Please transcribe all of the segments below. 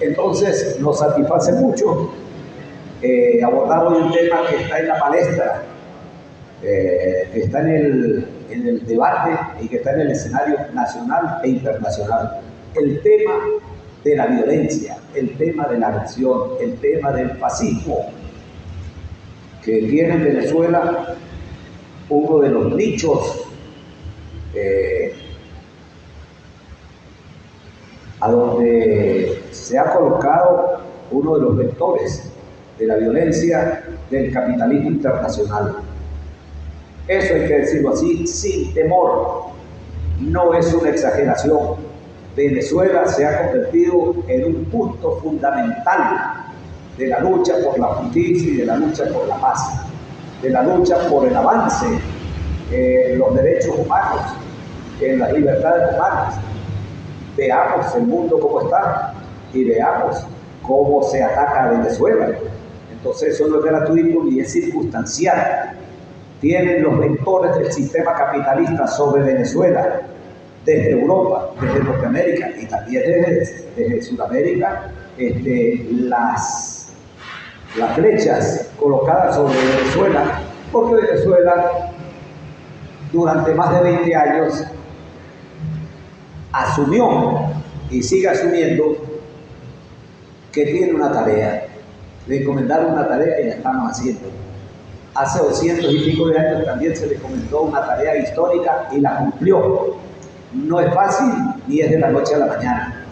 Entonces nos satisface mucho abordar hoy un tema que está en la palestra, que está en el debate y que está en el escenario nacional e internacional. El tema de la violencia, el tema de la agresión, el tema del fascismo, que tiene en Venezuela uno de los nichos a donde se ha colocado uno de los vectores de la violencia del capitalismo internacional. Eso hay que decirlo así, sin temor. No es una exageración. Venezuela se ha convertido en un punto fundamental de la lucha por la justicia y de la lucha por la paz, de la lucha por el avance en los derechos humanos, en las libertades humanas. Veamos el mundo cómo está y veamos cómo se ataca a Venezuela. Entonces eso no es gratuito ni es circunstancial. Tienen los vectores del sistema capitalista sobre Venezuela, desde Europa, desde Norteamérica y también desde Sudamérica, las flechas colocadas sobre Venezuela, porque Venezuela durante más de 20 años asumió y sigue asumiendo que tiene una tarea. Le encomendaron una tarea y la estamos haciendo. Hace 200 y pico de años también se le encomendó una tarea histórica y la cumplió. No es fácil ni es de la noche a la mañana.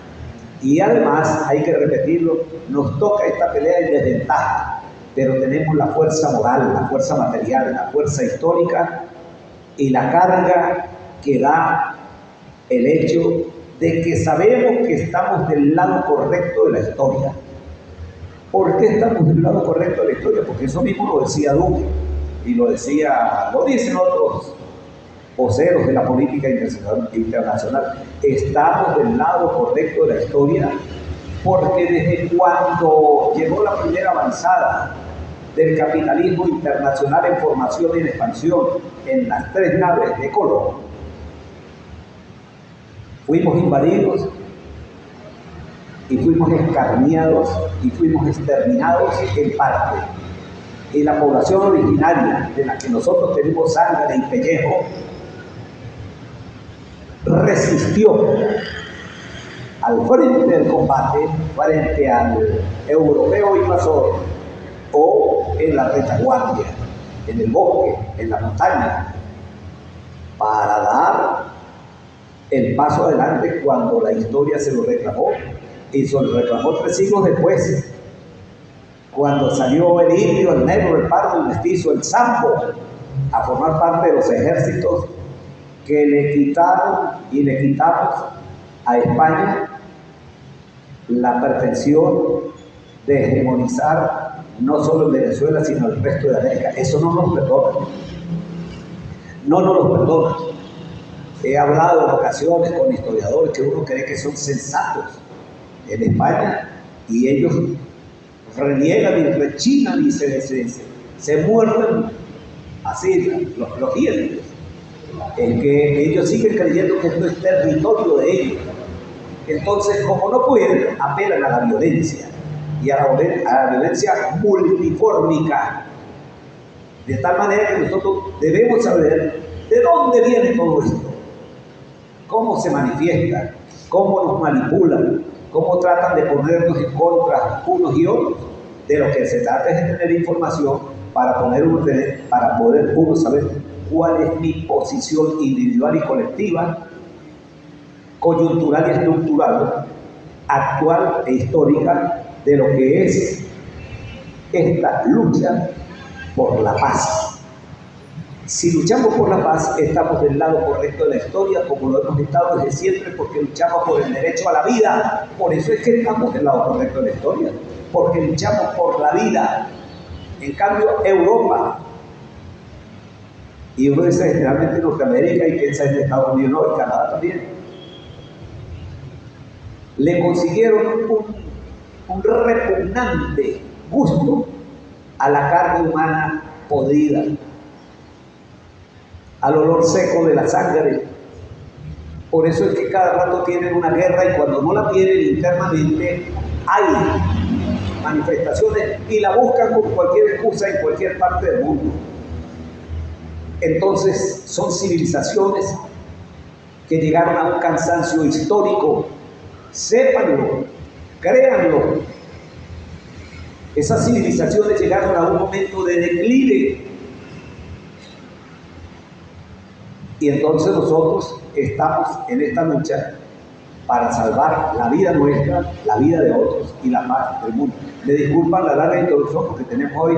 Y además, hay que repetirlo, nos toca esta pelea en desventaja, pero tenemos la fuerza moral, la fuerza material, la fuerza histórica y la carga que da el hecho de que sabemos que estamos del lado correcto de la historia. ¿Por qué estamos del lado correcto de la historia? Porque eso mismo lo decía Duque y lo dicen otros voceros de la política internacional. Estamos del lado correcto de la historia porque desde cuando llegó la primera avanzada del capitalismo internacional en formación y en expansión en las 3 naves de Colón, fuimos invadidos y fuimos escarniados y fuimos exterminados en parte. Y la población originaria de la que nosotros tenemos sangre y pellejo resistió al frente del combate, frente al europeo invasor, o en la retaguardia, en el bosque, en la montaña, para dar el paso adelante cuando la historia se lo reclamó, y se lo reclamó 3 siglos después, cuando salió el indio, el negro, el pardo, el mestizo, el zampo, a formar parte de los ejércitos que le quitaron y le quitamos a España la pretensión de hegemonizar no solo en Venezuela, sino el resto de América. Eso no nos perdona. No nos lo perdona. He hablado en ocasiones con historiadores que uno cree que son sensatos en España y ellos reniegan y rechinan y se muerden así los dientes, en que ellos siguen creyendo que esto es territorio de ellos. Entonces, como no pueden, apelan a la violencia y a la violencia multifórmica, de tal manera que nosotros debemos saber de dónde viene todo esto, cómo se manifiesta, cómo nos manipulan, cómo tratan de ponernos en contra unos y otros. De lo que se trata es de tener información para poder uno saber cuál es mi posición individual y colectiva, coyuntural y estructural, actual e histórica, de lo que es esta lucha por la paz. Si luchamos por la paz, estamos del lado correcto de la historia, como lo hemos estado desde siempre, porque luchamos por el derecho a la vida. Por eso es que estamos del lado correcto de la historia, porque luchamos por la vida. En cambio, Europa, y uno dice generalmente Norteamérica y piensa en Estados Unidos, no, y Canadá también, le consiguieron un repugnante gusto a la carne humana podrida, al olor seco de la sangre. Por eso es que cada rato tienen una guerra y cuando no la tienen internamente, hay manifestaciones y la buscan con cualquier excusa en cualquier parte del mundo. Entonces son civilizaciones que llegaron a un cansancio histórico. Sépanlo, créanlo. Esas civilizaciones llegaron a un momento de declive. Y entonces nosotros estamos en esta lucha para salvar la vida nuestra, la vida de otros y la paz del mundo. Me disculpan la larga introducción porque tenemos hoy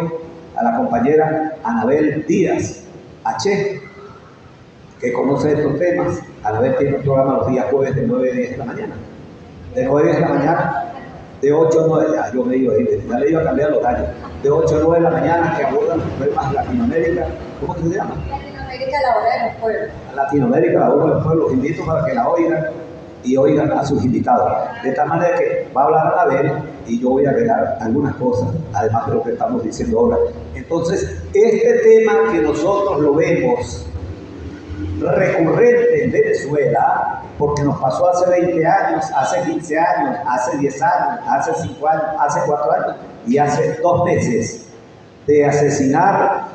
a la compañera Anabel Díaz H, que conoce estos temas. Anabel tiene un programa los días jueves de 9 a 10 de la mañana. De 9 a 10 de la mañana, de 8 a 9, ya yo me iba le iba a cambiar los horarios. De 8 a 9 de la mañana, que abordan los problemas de Latinoamérica. ¿Cómo se llama? Latinoamérica, la hora de los pueblos. Latinoamérica, la hora de los pueblos. Los invito para que la oigan y oigan a sus invitados. De tal manera que va a hablar Anabel y yo voy a agregar algunas cosas, además de lo que estamos diciendo ahora. Entonces, este tema que nosotros lo vemos recurrente en Venezuela, porque nos pasó hace 20 años, hace 15 años, hace 10 años, hace 5 años, hace 4 años y hace 2 meses, de asesinar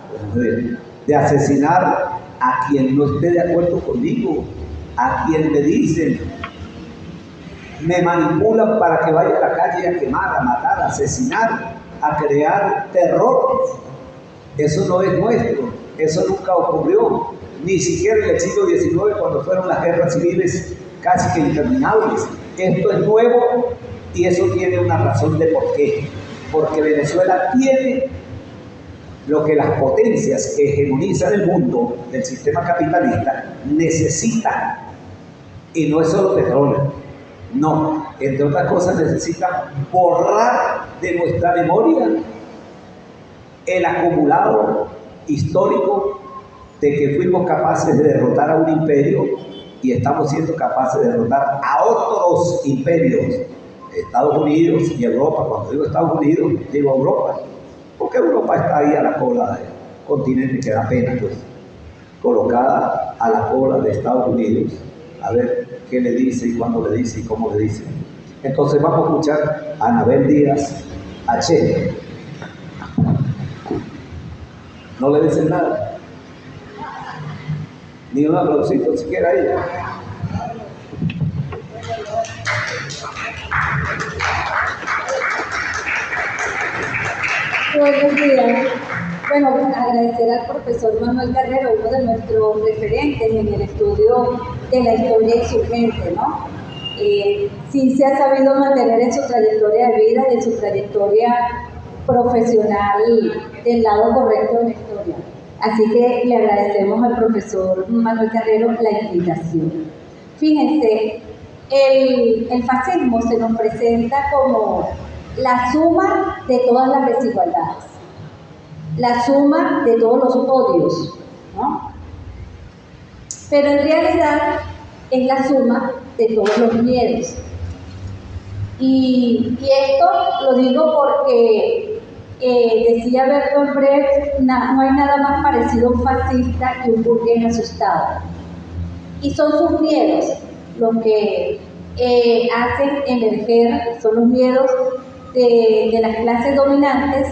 a quien no esté de acuerdo conmigo, a quien me dicen, me manipulan para que vaya a la calle a quemar, a matar, a asesinar, a crear terror. Eso no es nuestro, eso nunca ocurrió, ni siquiera en el siglo XIX, cuando fueron las guerras civiles casi que interminables. Esto es nuevo y eso tiene una razón de por qué. Porque Venezuela tiene lo que las potencias que hegemonizan el mundo del sistema capitalista necesitan. Y no es solo petróleo, no, entre otras cosas necesitan borrar de nuestra memoria el acumulado histórico de que fuimos capaces de derrotar a un imperio y estamos siendo capaces de derrotar a otros imperios, Estados Unidos y Europa. Cuando digo Estados Unidos, digo Europa, porque Europa está ahí a la cola del continente, que da pena, pues, colocada a la cola de Estados Unidos, a ver qué le dice y cuándo le dice y cómo le dice. Entonces vamos a escuchar a Anabel Díaz H. No le dicen nada, ni un aplausito siquiera a ella. Buenos días. Bueno, agradecer al profesor Manuel Carrero, uno de nuestros referentes en el estudio de la historia insurgente, ¿no? Sí se ha sabido mantener en su trayectoria de vida y en su trayectoria profesional del lado correcto de la historia. Así que le agradecemos al profesor Manuel Carrero la invitación. Fíjense, el fascismo se nos presenta como la suma de todas las desigualdades, la suma de todos los odios, ¿no? Pero en realidad es la suma de todos los miedos. Y esto lo digo porque decía Bertolt Brecht, no hay nada más parecido a un fascista que un burgués asustado. Y son sus miedos los que hacen emerger, son los miedos de las clases dominantes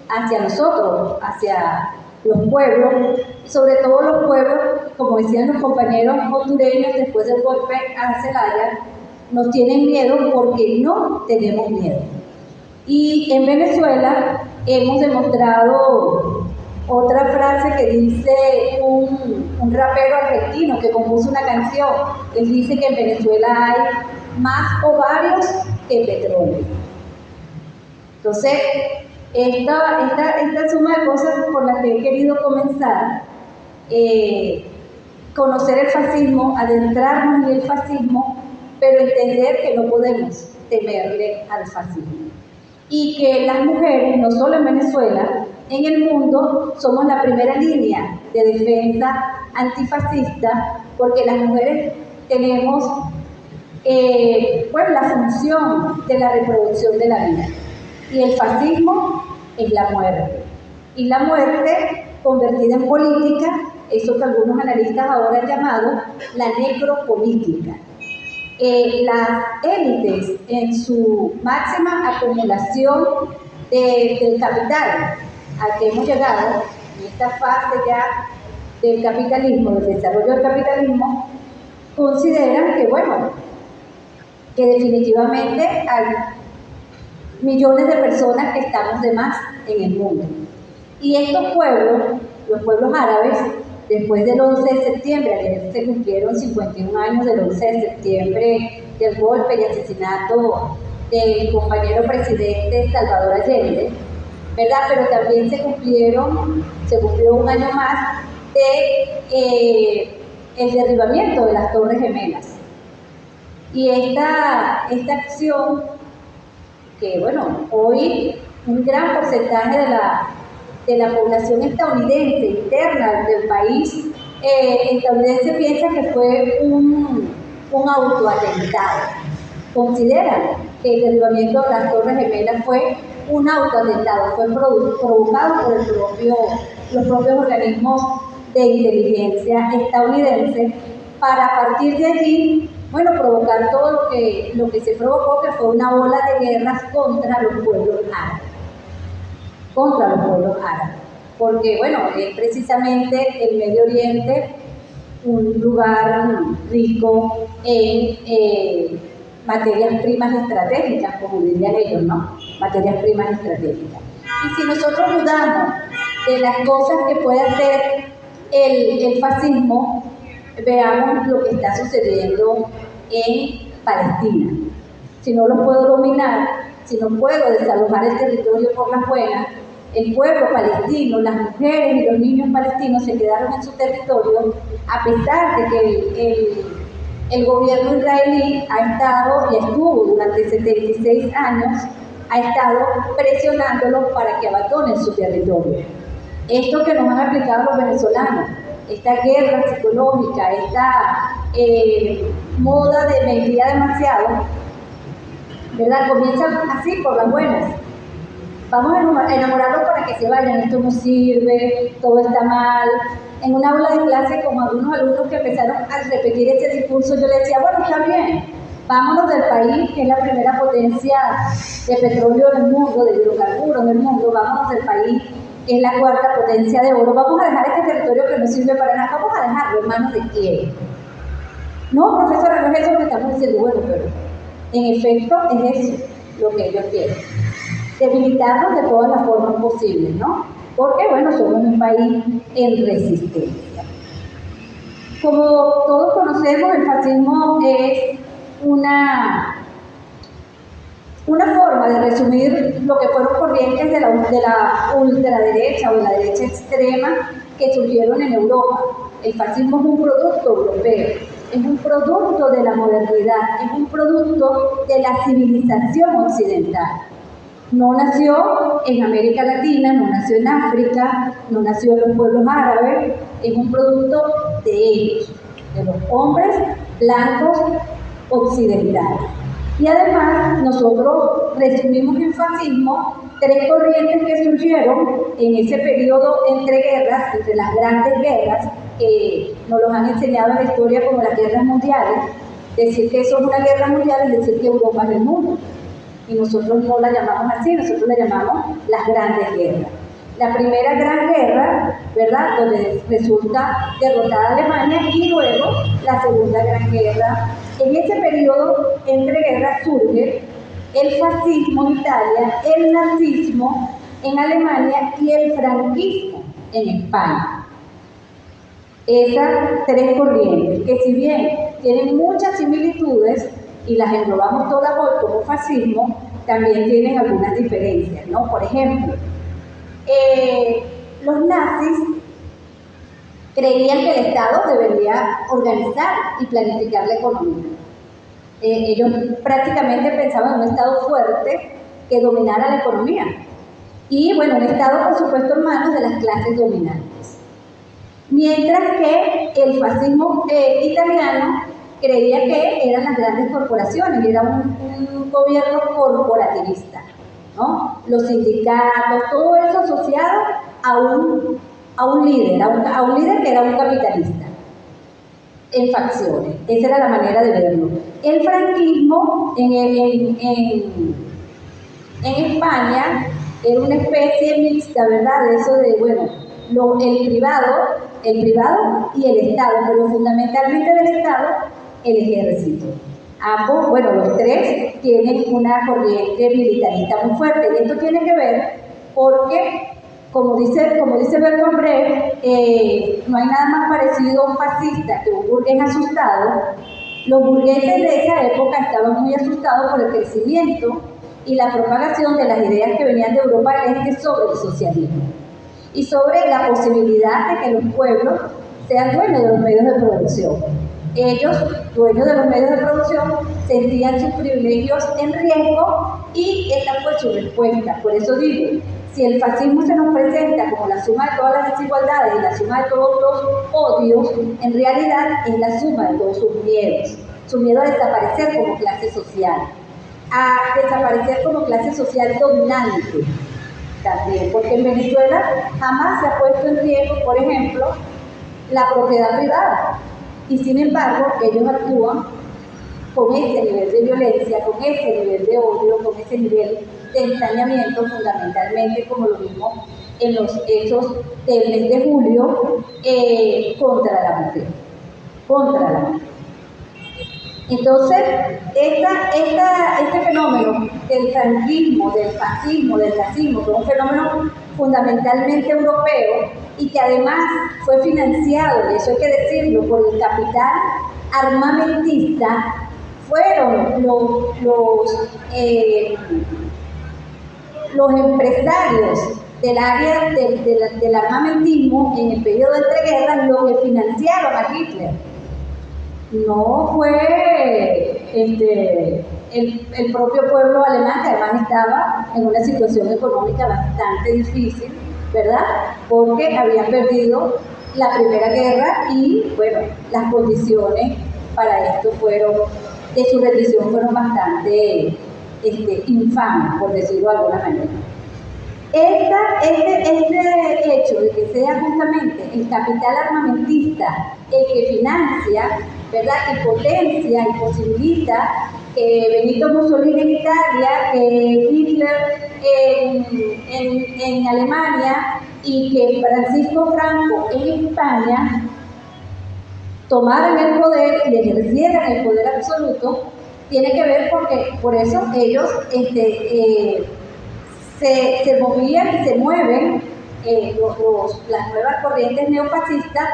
hacia nosotros, hacia los pueblos, sobre todo los pueblos, como decían los compañeros hondureños después del golpe a Zelaya, nos tienen miedo porque no tenemos miedo. Y en Venezuela hemos demostrado otra frase que dice un rapero argentino que compuso una canción. Él dice que en Venezuela hay más ovarios que petróleo. Entonces, esta suma de cosas por las que he querido comenzar, conocer el fascismo, adentrarnos en el fascismo, pero entender que no podemos temerle al fascismo. Y que las mujeres, no solo en Venezuela, en el mundo, somos la primera línea de defensa antifascista, porque las mujeres tenemos la función de la reproducción de la vida. Y el fascismo es la muerte. Y la muerte convertida en política, eso que algunos analistas ahora han llamado la necropolítica. las élites en su máxima acumulación del capital al que hemos llegado en esta fase ya del capitalismo, del desarrollo del capitalismo, consideran que, bueno, que definitivamente hay millones de personas que estamos de más en el mundo. Y estos pueblos, los pueblos árabes, después del 11 de septiembre, ayer se cumplieron 51 años del 11 de septiembre, del golpe y asesinato del compañero presidente Salvador Allende, ¿verdad? Pero también se cumplió un año más de el derribamiento de las Torres Gemelas. Y esta acción, que bueno, hoy un gran porcentaje de la población estadounidense interna del país estadounidense piensa que fue un autoatentado. Consideran que el derribamiento de las Torres Gemelas fue un autoatentado, fue provocado por los propios organismos de inteligencia estadounidense, para a partir de allí, bueno, provocar todo lo que se provocó, que fue una ola de guerras contra los pueblos árabes. Porque, bueno, es precisamente el Medio Oriente un lugar rico en materias primas estratégicas, como dirían ellos, ¿no? Materias primas estratégicas. Y si nosotros dudamos de las cosas que puede hacer el fascismo, veamos lo que está sucediendo en Palestina. Si no lo puedo dominar, si no puedo desalojar el territorio por las buenas, el pueblo palestino, las mujeres y los niños palestinos se quedaron en su territorio, a pesar de que el gobierno israelí ha estado y estuvo durante 76 años, ha estado presionándolos para que abandonen su territorio. Esto que nos han aplicado los venezolanos, esta guerra psicológica, esta moda de mentir demasiado, ¿verdad? Comienza así, por las buenas. Vamos a enamorarlos para que se vayan, esto no sirve, todo está mal. En una aula de clase, con algunos alumnos que empezaron a repetir ese discurso, yo les decía, bueno, está bien, vámonos del país, que es la primera potencia de petróleo del mundo, de hidrocarburos del mundo, vámonos del país, que es la cuarta potencia de oro, vamos a dejar este territorio que no sirve para nada, vamos a dejarlo en manos de quién. No, profesora, no es eso lo que estamos diciendo, bueno, pero en efecto es eso lo que ellos quieren. Debilitarnos de todas las formas posibles, ¿no? Porque, bueno, somos un país en resistencia. Como todos conocemos, el fascismo es una forma de resumir lo que fueron corrientes de la ultraderecha o de la derecha extrema que surgieron en Europa. El fascismo es un producto europeo, es un producto de la modernidad, es un producto de la civilización occidental. No nació en América Latina, no nació en África, no nació en los pueblos árabes, es un producto de ellos, de los hombres blancos occidentales. Y además nosotros resumimos en fascismo tres corrientes que surgieron en ese periodo entre guerras, entre las grandes guerras, que nos los han enseñado en la historia como las guerras mundiales. Decir que eso es una guerra mundial es decir que Europa es el mundo. Y nosotros no la llamamos así, nosotros la llamamos las grandes guerras. La primera gran guerra, ¿verdad?, donde resulta derrotada Alemania, y luego la segunda gran guerra. En ese periodo entre guerras surge el fascismo en Italia, el nazismo en Alemania y el franquismo en España. Esas tres corrientes, que si bien tienen muchas similitudes, y las englobamos todas hoy como fascismo, también tienen algunas diferencias, ¿no? Por ejemplo, los nazis creían que el Estado debería organizar y planificar la economía. Ellos prácticamente pensaban en un Estado fuerte que dominara la economía. Y bueno, un Estado, por supuesto, en manos de las clases dominantes. Mientras que el fascismo italiano creía que eran las grandes corporaciones, era un gobierno corporativista, ¿no? Los sindicatos, todo eso asociado a un líder que era un capitalista, en facciones. Esa era la manera de verlo. El franquismo en España era una especie mixta, ¿verdad? De eso de, bueno, el privado y el Estado, pero fundamentalmente del Estado, el ejército. Ambos, bueno, los tres tienen una corriente militarista muy fuerte. Y esto tiene que ver porque, como dice Bertolt Brecht, no hay nada más parecido a un fascista que un burgués asustado. Los burgueses de esa época estaban muy asustados por el crecimiento y la propagación de las ideas que venían de Europa del Este sobre el socialismo y sobre la posibilidad de que los pueblos sean dueños de los medios de producción. Ellos, dueños de los medios de producción, sentían sus privilegios en riesgo y esta fue su respuesta. Por eso digo, si el fascismo se nos presenta como la suma de todas las desigualdades y la suma de todos los odios, en realidad es la suma de todos sus miedos. Su miedo a desaparecer como clase social, a desaparecer como clase social dominante también, porque en Venezuela jamás se ha puesto en riesgo, por ejemplo, la propiedad privada. Y sin embargo, ellos actúan con ese nivel de violencia, con ese nivel de odio, con ese nivel de ensañamiento, fundamentalmente, como lo vimos en los hechos del mes de julio, contra la mujer. Contra la mujer. Entonces, este fenómeno del franquismo, del fascismo, del nazismo, que es un fenómeno fundamentalmente europeo y que además fue financiado, y eso hay que decirlo, por el capital armamentista, fueron los empresarios del área del armamentismo en el periodo de entreguerras los que financiaron a Hitler. No fue el propio pueblo alemán, que además estaba en una situación económica bastante difícil, ¿verdad? Porque había perdido la Primera Guerra y, bueno, las condiciones para esto de su rendición fueron bastante infames, por decirlo de alguna manera. Este hecho de que sea justamente el capital armamentista el que financia, ¿verdad?, y potencia y posibilita que Benito Mussolini en Italia, que Hitler en Alemania y que Francisco Franco en España tomaran el poder y ejercieran el poder absoluto, tiene que ver porque por eso ellos se movían y se mueven las nuevas corrientes neofascistas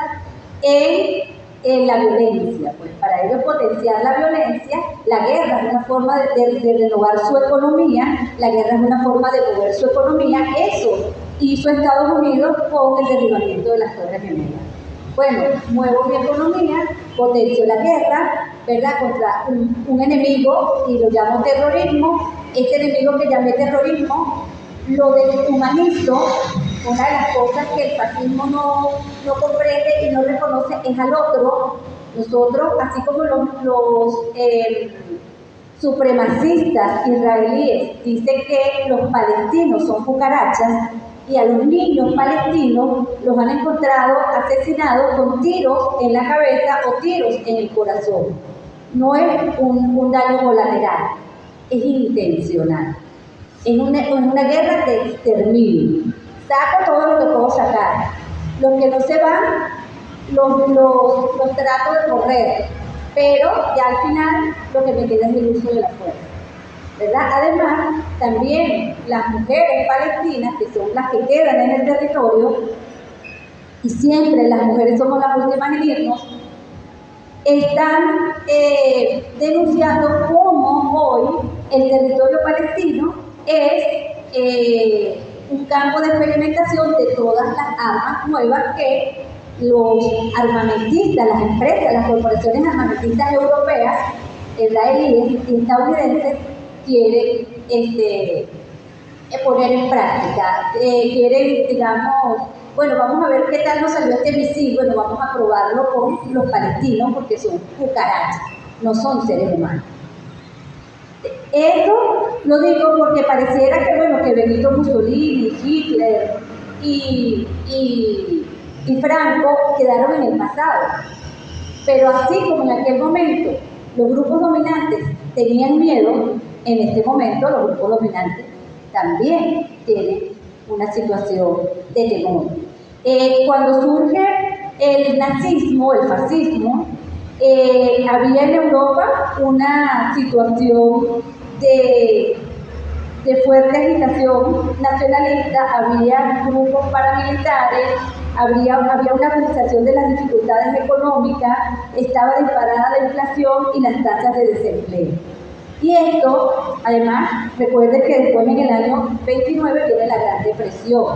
en la violencia. Pues para ellos potenciar la violencia, la guerra es una forma de renovar su economía, la guerra es una forma de mover su economía. Eso hizo Estados Unidos con el derribamiento de las Torres Gemelas. Bueno, muevo mi economía, potencio la guerra, ¿verdad?, contra un enemigo, y lo llamo terrorismo. Este enemigo que llamé terrorismo lo deshumanizo. Una de las cosas que el fascismo no comprende y no reconoce es al otro. Nosotros, así como los supremacistas israelíes dicen que los palestinos son cucarachas, y a los niños palestinos los han encontrado asesinados con tiros en la cabeza o tiros en el corazón. No es un daño colateral, es intencional. Es una guerra de exterminio. Saco todo lo que puedo sacar. Los que no se van, los trato de correr, pero ya al final lo que me queda es el uso de la fuerza, ¿verdad? Además, también las mujeres palestinas, que son las que quedan en el territorio, y siempre las mujeres somos las últimas en irnos, están denunciando cómo hoy el territorio palestino es un campo de experimentación de todas las armas nuevas que los armamentistas, las empresas, las corporaciones armamentistas europeas, israelíes y estadounidenses quieren poner en práctica. Quieren, digamos, bueno, vamos a ver qué tal nos salió este misil. Bueno, vamos a probarlo con los palestinos porque son cucarachas, no son seres humanos. Esto lo digo porque pareciera que, bueno, que Benito Mussolini, Hitler y Franco quedaron en el pasado. Pero así como en aquel momento los grupos dominantes tenían miedo, en este momento los grupos dominantes también tienen una situación de temor. Cuando surge el nazismo, el fascismo, había en Europa una situación de fuerte agitación nacionalista, había grupos paramilitares, había una agudización de las dificultades económicas, estaba disparada la inflación y las tasas de desempleo. Y esto, además, recuerden que después en el año 29 viene la Gran Depresión.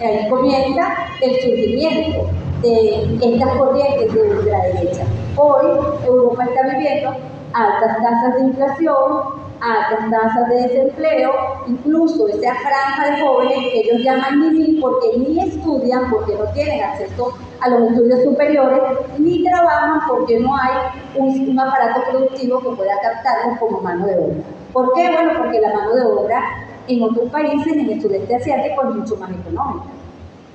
Ahí comienza el surgimiento de estas corrientes de ultraderecha. Hoy Europa está viviendo altas tasas de inflación, altas tasas de desempleo, incluso esa franja de jóvenes que ellos llaman NINI porque ni estudian, porque no tienen acceso a los estudios superiores, ni trabajan porque no hay un aparato productivo que pueda captarlos como mano de obra. ¿Por qué? Bueno, porque la mano de obra en otros países, en el sudeste asiático, es mucho más económica,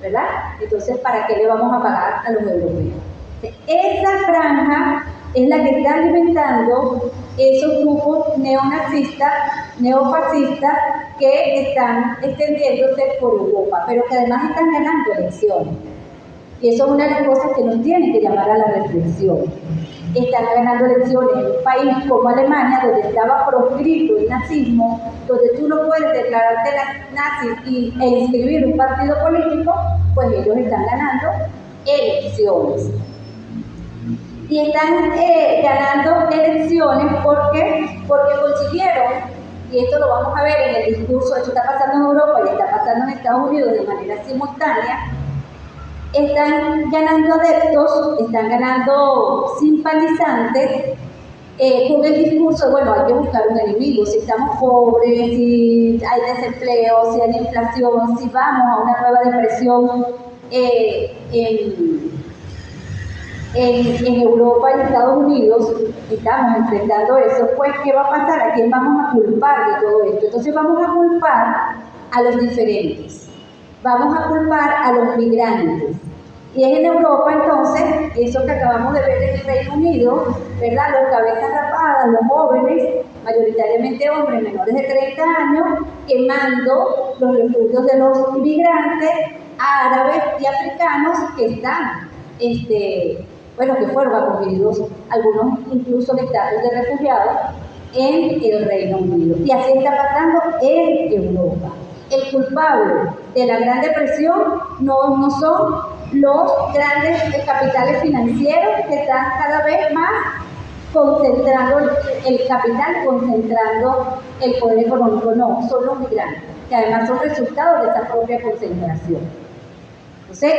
¿verdad? Entonces, ¿para qué le vamos a pagar a los europeos? Esa franja es la que está alimentando esos grupos neonazistas, neofascistas que están extendiéndose por Europa, pero que además están ganando elecciones. Y eso es una de las cosas que nos tiene que llamar a la reflexión. Están ganando elecciones en un país como Alemania, donde estaba proscrito el nazismo, donde tú no puedes declararte nazi e inscribir un partido político, pues ellos están ganando elecciones. Y están ganando elecciones porque consiguieron, y esto lo vamos a ver en el discurso, esto está pasando en Europa y está pasando en Estados Unidos de manera simultánea, están ganando adeptos, están ganando simpatizantes con el discurso, bueno, hay que buscar un enemigo, si estamos pobres, si hay desempleo, si hay inflación, si vamos a una nueva depresión en Europa y Estados Unidos, estamos enfrentando eso, pues ¿qué va a pasar? ¿A quién vamos a culpar de todo esto? Entonces vamos a culpar a los diferentes, vamos a culpar a los migrantes. Y es en Europa entonces, eso que acabamos de ver en el Reino Unido, ¿verdad? Los cabezas rapadas, los jóvenes, mayoritariamente hombres menores de 30 años, quemando los refugios de los inmigrantes árabes y africanos que están, que fueron acogidos, algunos incluso en estatus de refugiados, en el Reino Unido. Y así está pasando en Europa. El culpable de la Gran Depresión no son los grandes capitales financieros que están cada vez más concentrando el capital, concentrando el poder económico, no, son los migrantes, que además son resultados de esa propia concentración. Entonces,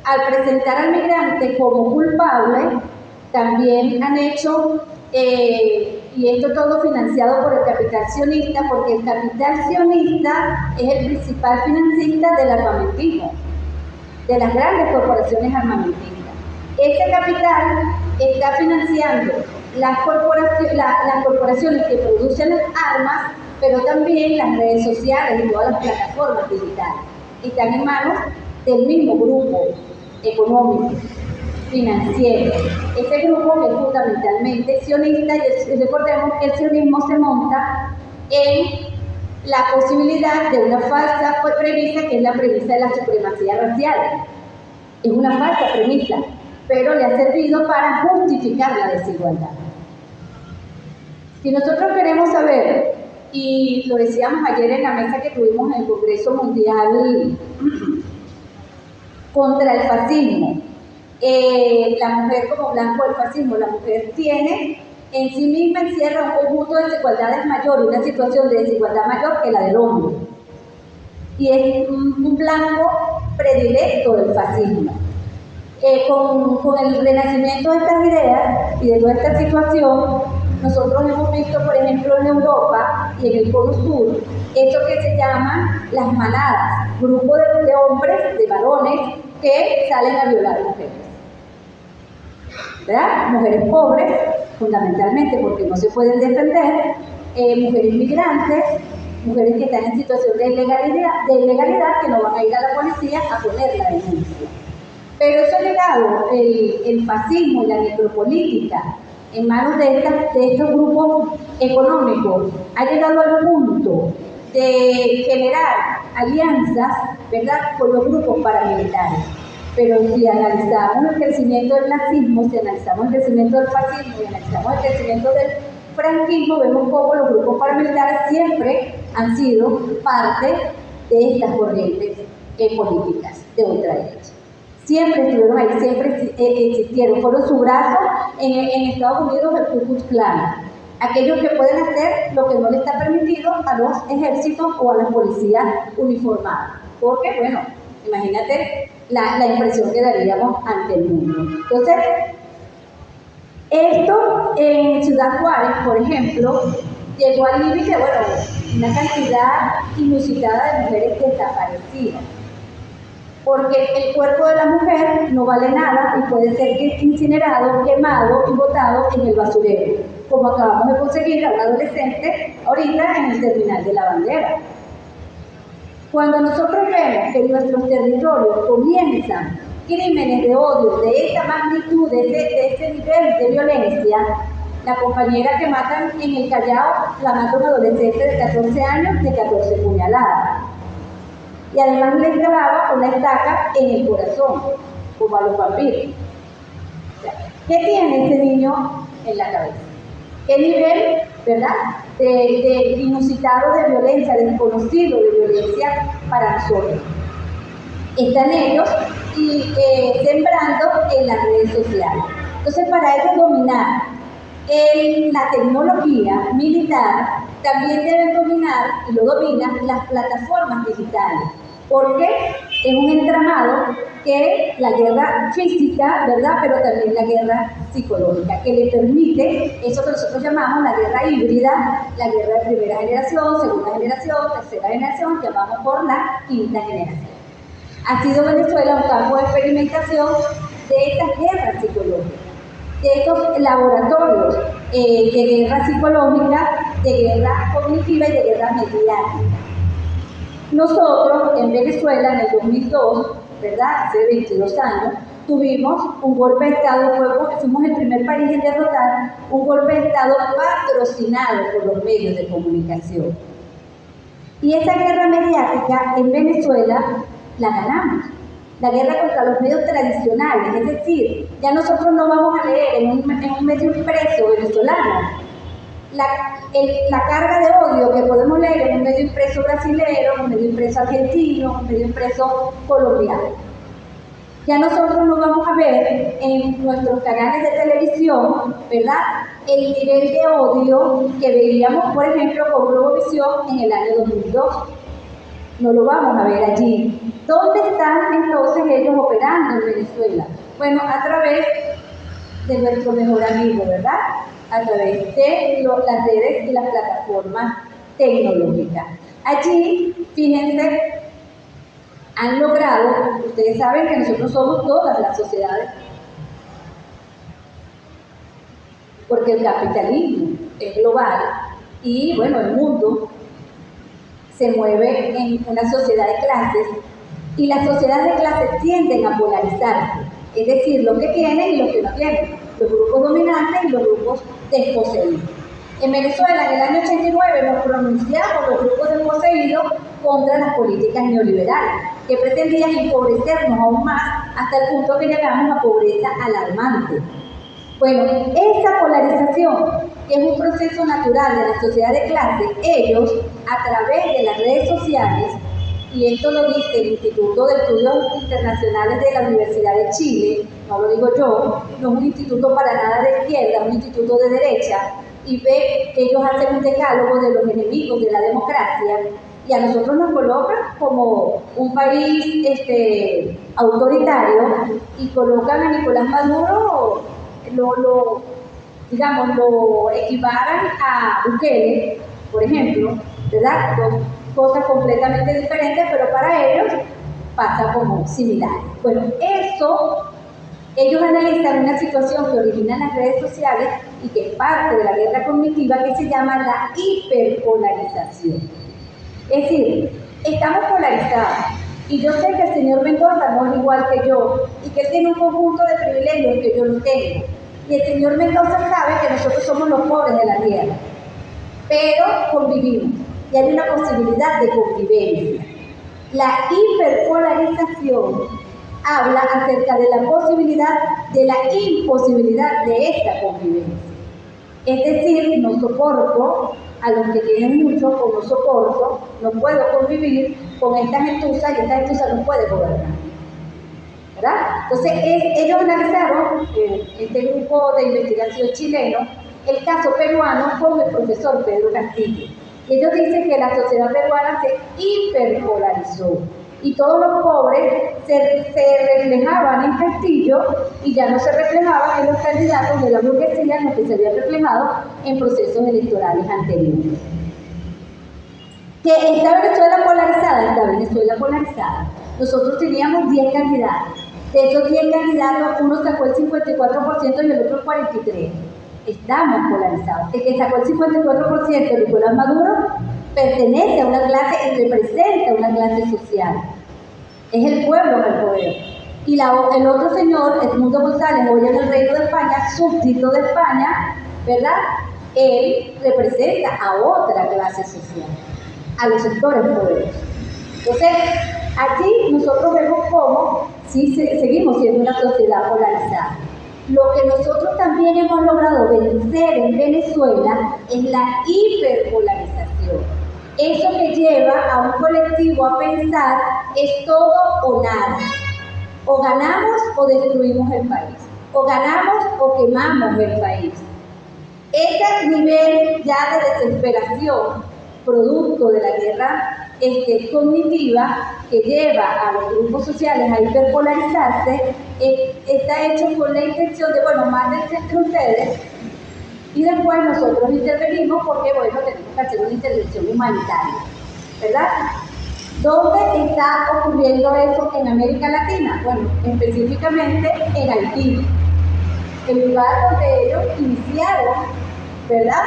al presentar al migrante como culpable, también han hecho, y esto todo financiado por el capital sionista, porque el capital sionista es el principal financista del armamentismo, de las grandes corporaciones armamentistas. Ese capital está financiando las corporaciones que producen las armas, pero también las redes sociales y todas las plataformas digitales. Están en manos del mismo grupo económico, financiero. Ese grupo que es fundamentalmente sionista, y recordemos que el sionismo se monta en la posibilidad de una falsa premisa, que es la premisa de la supremacía racial. Es una falsa premisa, pero le ha servido para justificar la desigualdad. Si nosotros queremos saber, y lo decíamos ayer en la mesa que tuvimos en el Congreso Mundial contra el fascismo, la mujer como blanco del fascismo, la mujer tiene en sí misma, encierra un conjunto de desigualdades mayor, una situación de desigualdad mayor que la del hombre. Y es un blanco predilecto del fascismo. Con el renacimiento de estas ideas y de toda esta situación, nosotros hemos visto, por ejemplo, en Europa y en el Polo Sur, eso que se llama las manadas, grupos de hombres, de varones, que salen a violar mujeres. ¿Verdad? Mujeres pobres, fundamentalmente porque no se pueden defender, mujeres migrantes, mujeres que están en situación de ilegalidad, que no van a ir a la policía a poner la denuncia. Pero eso ha llegado, el fascismo y la necropolítica en manos de estos grupos económicos, ha llegado al punto de generar alianzas, ¿verdad?, con los grupos paramilitares. Pero si analizamos el crecimiento del nazismo, si analizamos el crecimiento del fascismo y analizamos el crecimiento del franquismo, vemos cómo los grupos paramilitares siempre han sido parte de estas corrientes políticas de ultraderecha. Siempre estuvieron ahí, siempre existieron. Fueron su brazo en Estados Unidos, el Ku Klux Klan. Aquellos que pueden hacer lo que no les está permitido a los ejércitos o a las policías uniformadas. Porque, bueno, imagínate la impresión que daríamos ante el mundo. Entonces, esto en Ciudad Juárez, por ejemplo, llegó al límite, bueno, una cantidad inusitada de mujeres desaparecidas. Porque el cuerpo de la mujer no vale nada y puede ser incinerado, quemado y botado en el basurero, como acabamos de conseguir a un adolescente ahorita en el terminal de La Bandera. Cuando nosotros vemos que en nuestros territorios comienzan crímenes de odio de esta magnitud, de ese nivel de violencia, la compañera que matan en el Callao la mata un adolescente de 14 años de 14 puñaladas. Y además le clavaba una estaca en el corazón, como a los vampiros. ¿Qué tiene ese niño en la cabeza? ¿Qué nivel, verdad, de inusitado de violencia, de desconocido de violencia para nosotros? Están ellos y sembrando en las redes sociales. Entonces, para ellos dominar la tecnología militar, también deben dominar, y lo dominan, las plataformas digitales, porque es un entramado que la guerra física, ¿verdad?, pero también la guerra psicológica, que le permite eso que nosotros llamamos la guerra híbrida, la guerra de primera generación, segunda generación, tercera generación, llamamos por la quinta generación. Ha sido Venezuela un campo de experimentación de estas guerras psicológicas, de estos laboratorios de guerra psicológica, de guerra cognitiva y de guerra mediática. Nosotros en Venezuela en el 2002, ¿verdad?, hace 22 años, tuvimos un golpe de Estado, fuimos el primer país en derrotar un golpe de Estado patrocinado por los medios de comunicación. Y esa guerra mediática en Venezuela la ganamos. La guerra contra los medios tradicionales, es decir, ya nosotros no vamos a leer en un medio impreso venezolano la carga de odio que podemos leer en un medio impreso brasilero, un medio impreso argentino, un medio impreso colombiano. Ya nosotros no vamos a ver en nuestros canales de televisión, ¿verdad?, el nivel de odio que veíamos, por ejemplo, con Globovisión en el año 2002. No lo vamos a ver allí. ¿Dónde están entonces ellos operando en Venezuela? Bueno, a través de nuestro mejor amigo, ¿verdad?, a través de las redes y las plataformas tecnológicas. Allí, fíjense, han logrado, ustedes saben que nosotros somos todas las sociedades, porque el capitalismo es global y, bueno, el mundo se mueve en una sociedad de clases y las sociedades de clases tienden a polarizarse, es decir, los que tienen y los que no tienen, los grupos dominantes y los grupos desposeídos. En Venezuela, en el año 89, nos pronunciamos los grupos desposeídos contra las políticas neoliberales, que pretendían empobrecernos aún más hasta el punto que llegamos a pobreza alarmante. Bueno, esa polarización, que es un proceso natural de la sociedad de clases, ellos, a través de las redes sociales, y esto lo dice el Instituto de Estudios Internacionales de la Universidad de Chile, no lo digo yo, no es un instituto para nada de izquierda, es un instituto de derecha, y ve que ellos hacen un decálogo de los enemigos de la democracia, y a nosotros nos colocan como un país autoritario, y colocan a Nicolás Maduro, lo equiparan a Bukele, por ejemplo, ¿verdad? Dos cosas completamente diferentes, pero para ellos pasa como similar. Bueno, eso, ellos analizan una situación que origina en las redes sociales y que es parte de la guerra cognitiva, que se llama la hiperpolarización. Es decir, estamos polarizados, y yo sé que el señor Mendoza no es igual que yo, y que él tiene un conjunto de privilegios que yo no tengo, Y el señor Mendoza sabe que nosotros somos los pobres de la tierra, pero convivimos y hay una posibilidad de convivencia. La hiperpolarización habla acerca de la posibilidad, de la imposibilidad de esta convivencia. Es decir, no soporto a los que tienen mucho, o no soporto, no puedo convivir con esta gentuza y esta gentuza no puede gobernar. ¿Verdad? Entonces, ellos analizaron, este grupo de investigación chileno, el caso peruano con el profesor Pedro Castillo. Y ellos dicen que la sociedad peruana se hiperpolarizó y todos los pobres se reflejaban en Castillo y ya no se reflejaban en los candidatos de la burguesía en los que se habían reflejado en procesos electorales anteriores. Que está Venezuela polarizada. Nosotros teníamos 10 candidatos. De esos 10 candidatos, uno sacó el 54% y el otro el 43%. Estamos polarizados. El que sacó el 54%, Nicolás Maduro, pertenece a una clase y representa una clase social. Es el pueblo del poder. Y el otro señor, Edmundo González, hoy en el Reino de España, súbdito de España, ¿verdad? Él representa a otra clase social, a los sectores poderosos. Entonces, aquí nosotros vemos cómo sí seguimos siendo una sociedad polarizada. Lo que nosotros también hemos logrado vencer en Venezuela es la hiperpolarización. Eso que lleva a un colectivo a pensar es todo o nada. O ganamos o destruimos el país. O ganamos o quemamos el país. Este nivel ya de desesperación, producto de la guerra cognitiva que lleva a los grupos sociales a hiperpolarizarse, está hecho con la intención de, bueno, mándense entre ustedes y después nosotros intervenimos porque, bueno, tenemos que hacer una intervención humanitaria, ¿verdad? ¿Dónde está ocurriendo eso en América Latina? Bueno, específicamente en Haití, el lugar donde ellos iniciaron, ¿verdad?,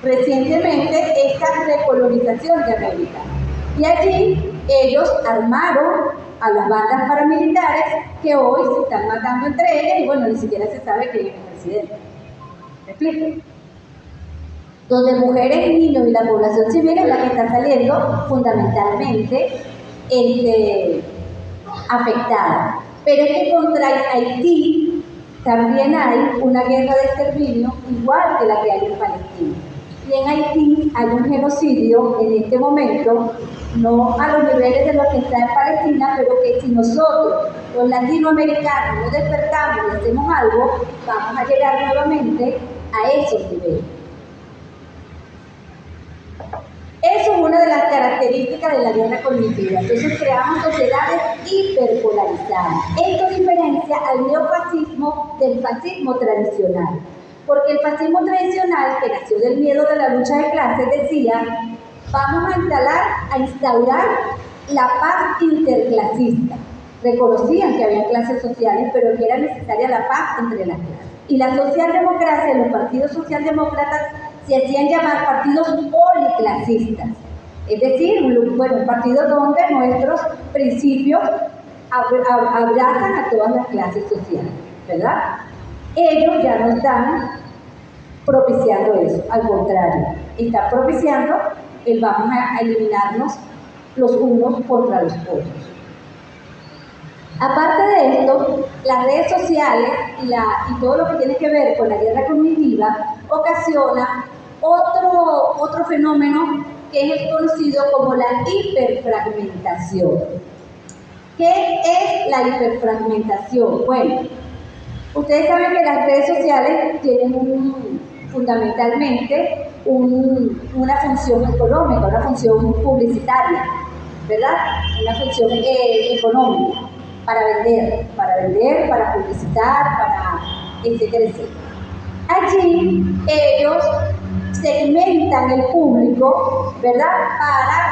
recientemente esta recolonización de América. Y allí ellos armaron a las bandas paramilitares que hoy se están matando entre ellas y bueno, ni siquiera se sabe quién es el presidente. ¿Me explico? Donde mujeres, niños y la población civil es la que está saliendo fundamentalmente afectada. Pero es que contra Haití también hay una guerra de exterminio igual que la que hay en Palestina. Y en Haití hay un genocidio en este momento, no a los niveles de lo que está en Palestina, pero que si nosotros, los latinoamericanos, nos despertamos y hacemos algo, vamos a llegar nuevamente a esos niveles. Eso es una de las características de la guerra cognitiva. Entonces creamos sociedades hiperpolarizadas. Esto diferencia al neofascismo del fascismo tradicional. Porque el fascismo tradicional, que nació del miedo de la lucha de clases, decía, vamos a instaurar la paz interclasista. Reconocían que había clases sociales, pero que era necesaria la paz entre las clases. Y la socialdemocracia, los partidos socialdemócratas, se hacían llamar partidos policlasistas. Es decir, un partido donde nuestros principios abrazan a todas las clases sociales, ¿verdad? Ellos ya no están propiciando eso, al contrario, están propiciando el vamos a eliminarnos los unos contra los otros. Aparte de esto, las redes sociales y todo lo que tiene que ver con la guerra cognitiva ocasiona otro fenómeno que es el conocido como la hiperfragmentación. ¿Qué es la hiperfragmentación? Bueno, ustedes saben que las redes sociales tienen fundamentalmente una función económica, una función publicitaria, ¿verdad? Una función económica, para vender, para publicitar, para etcétera, etcétera. Allí ellos segmentan el público, ¿verdad?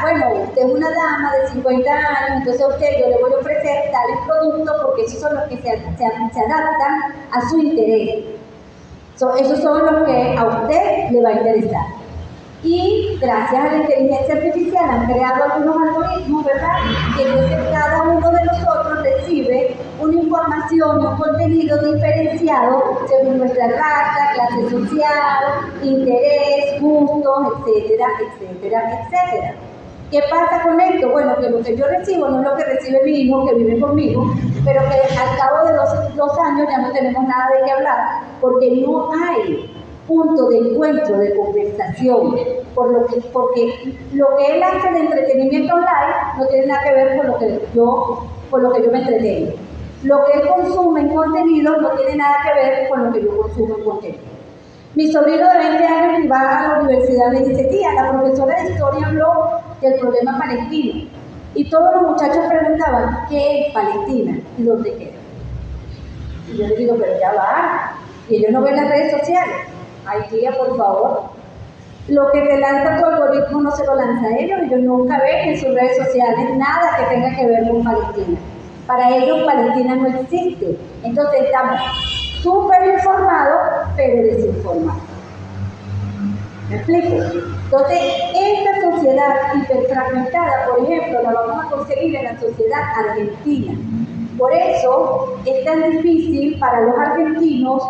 Bueno, usted es una dama de 50 años, entonces a usted yo le voy a ofrecer tales productos porque esos son los que se adaptan a su interés. Esos son los que a usted le va a interesar. Y gracias a la inteligencia artificial han creado algunos algoritmos, ¿verdad? Que entonces cada uno de nosotros recibe una información y un contenido diferenciado según nuestra raza, clase social, interés, gustos, etcétera, etcétera, etcétera. ¿Qué pasa con esto? Bueno, que lo que yo recibo no es lo que recibe mi hijo que vive conmigo, pero que al cabo de dos años ya no tenemos nada de qué hablar, porque no hay punto de encuentro, de conversación, porque lo que él hace de entretenimiento online no tiene nada que ver con lo que yo me entretengo. Lo que él consume en contenido no tiene nada que ver con lo que yo consumo en contenido. Mi sobrino de 20 años que va a la universidad me dice, tía, la profesora de historia habló del problema palestino. Y todos los muchachos preguntaban, ¿qué es Palestina y dónde queda? Y yo les digo, pero ya va. Y ellos no ven las redes sociales. Ay, tía, por favor. Lo que te lanza tu algoritmo no se lo lanza a ellos. Ellos nunca ven en sus redes sociales nada que tenga que ver con Palestina. Para ellos Palestina no existe. Entonces estamos súper informados, pero desinformados. ¿Me explico? Entonces, esta sociedad hiperfragmentada, por ejemplo, la vamos a conseguir en la sociedad argentina. Por eso es tan difícil para los argentinos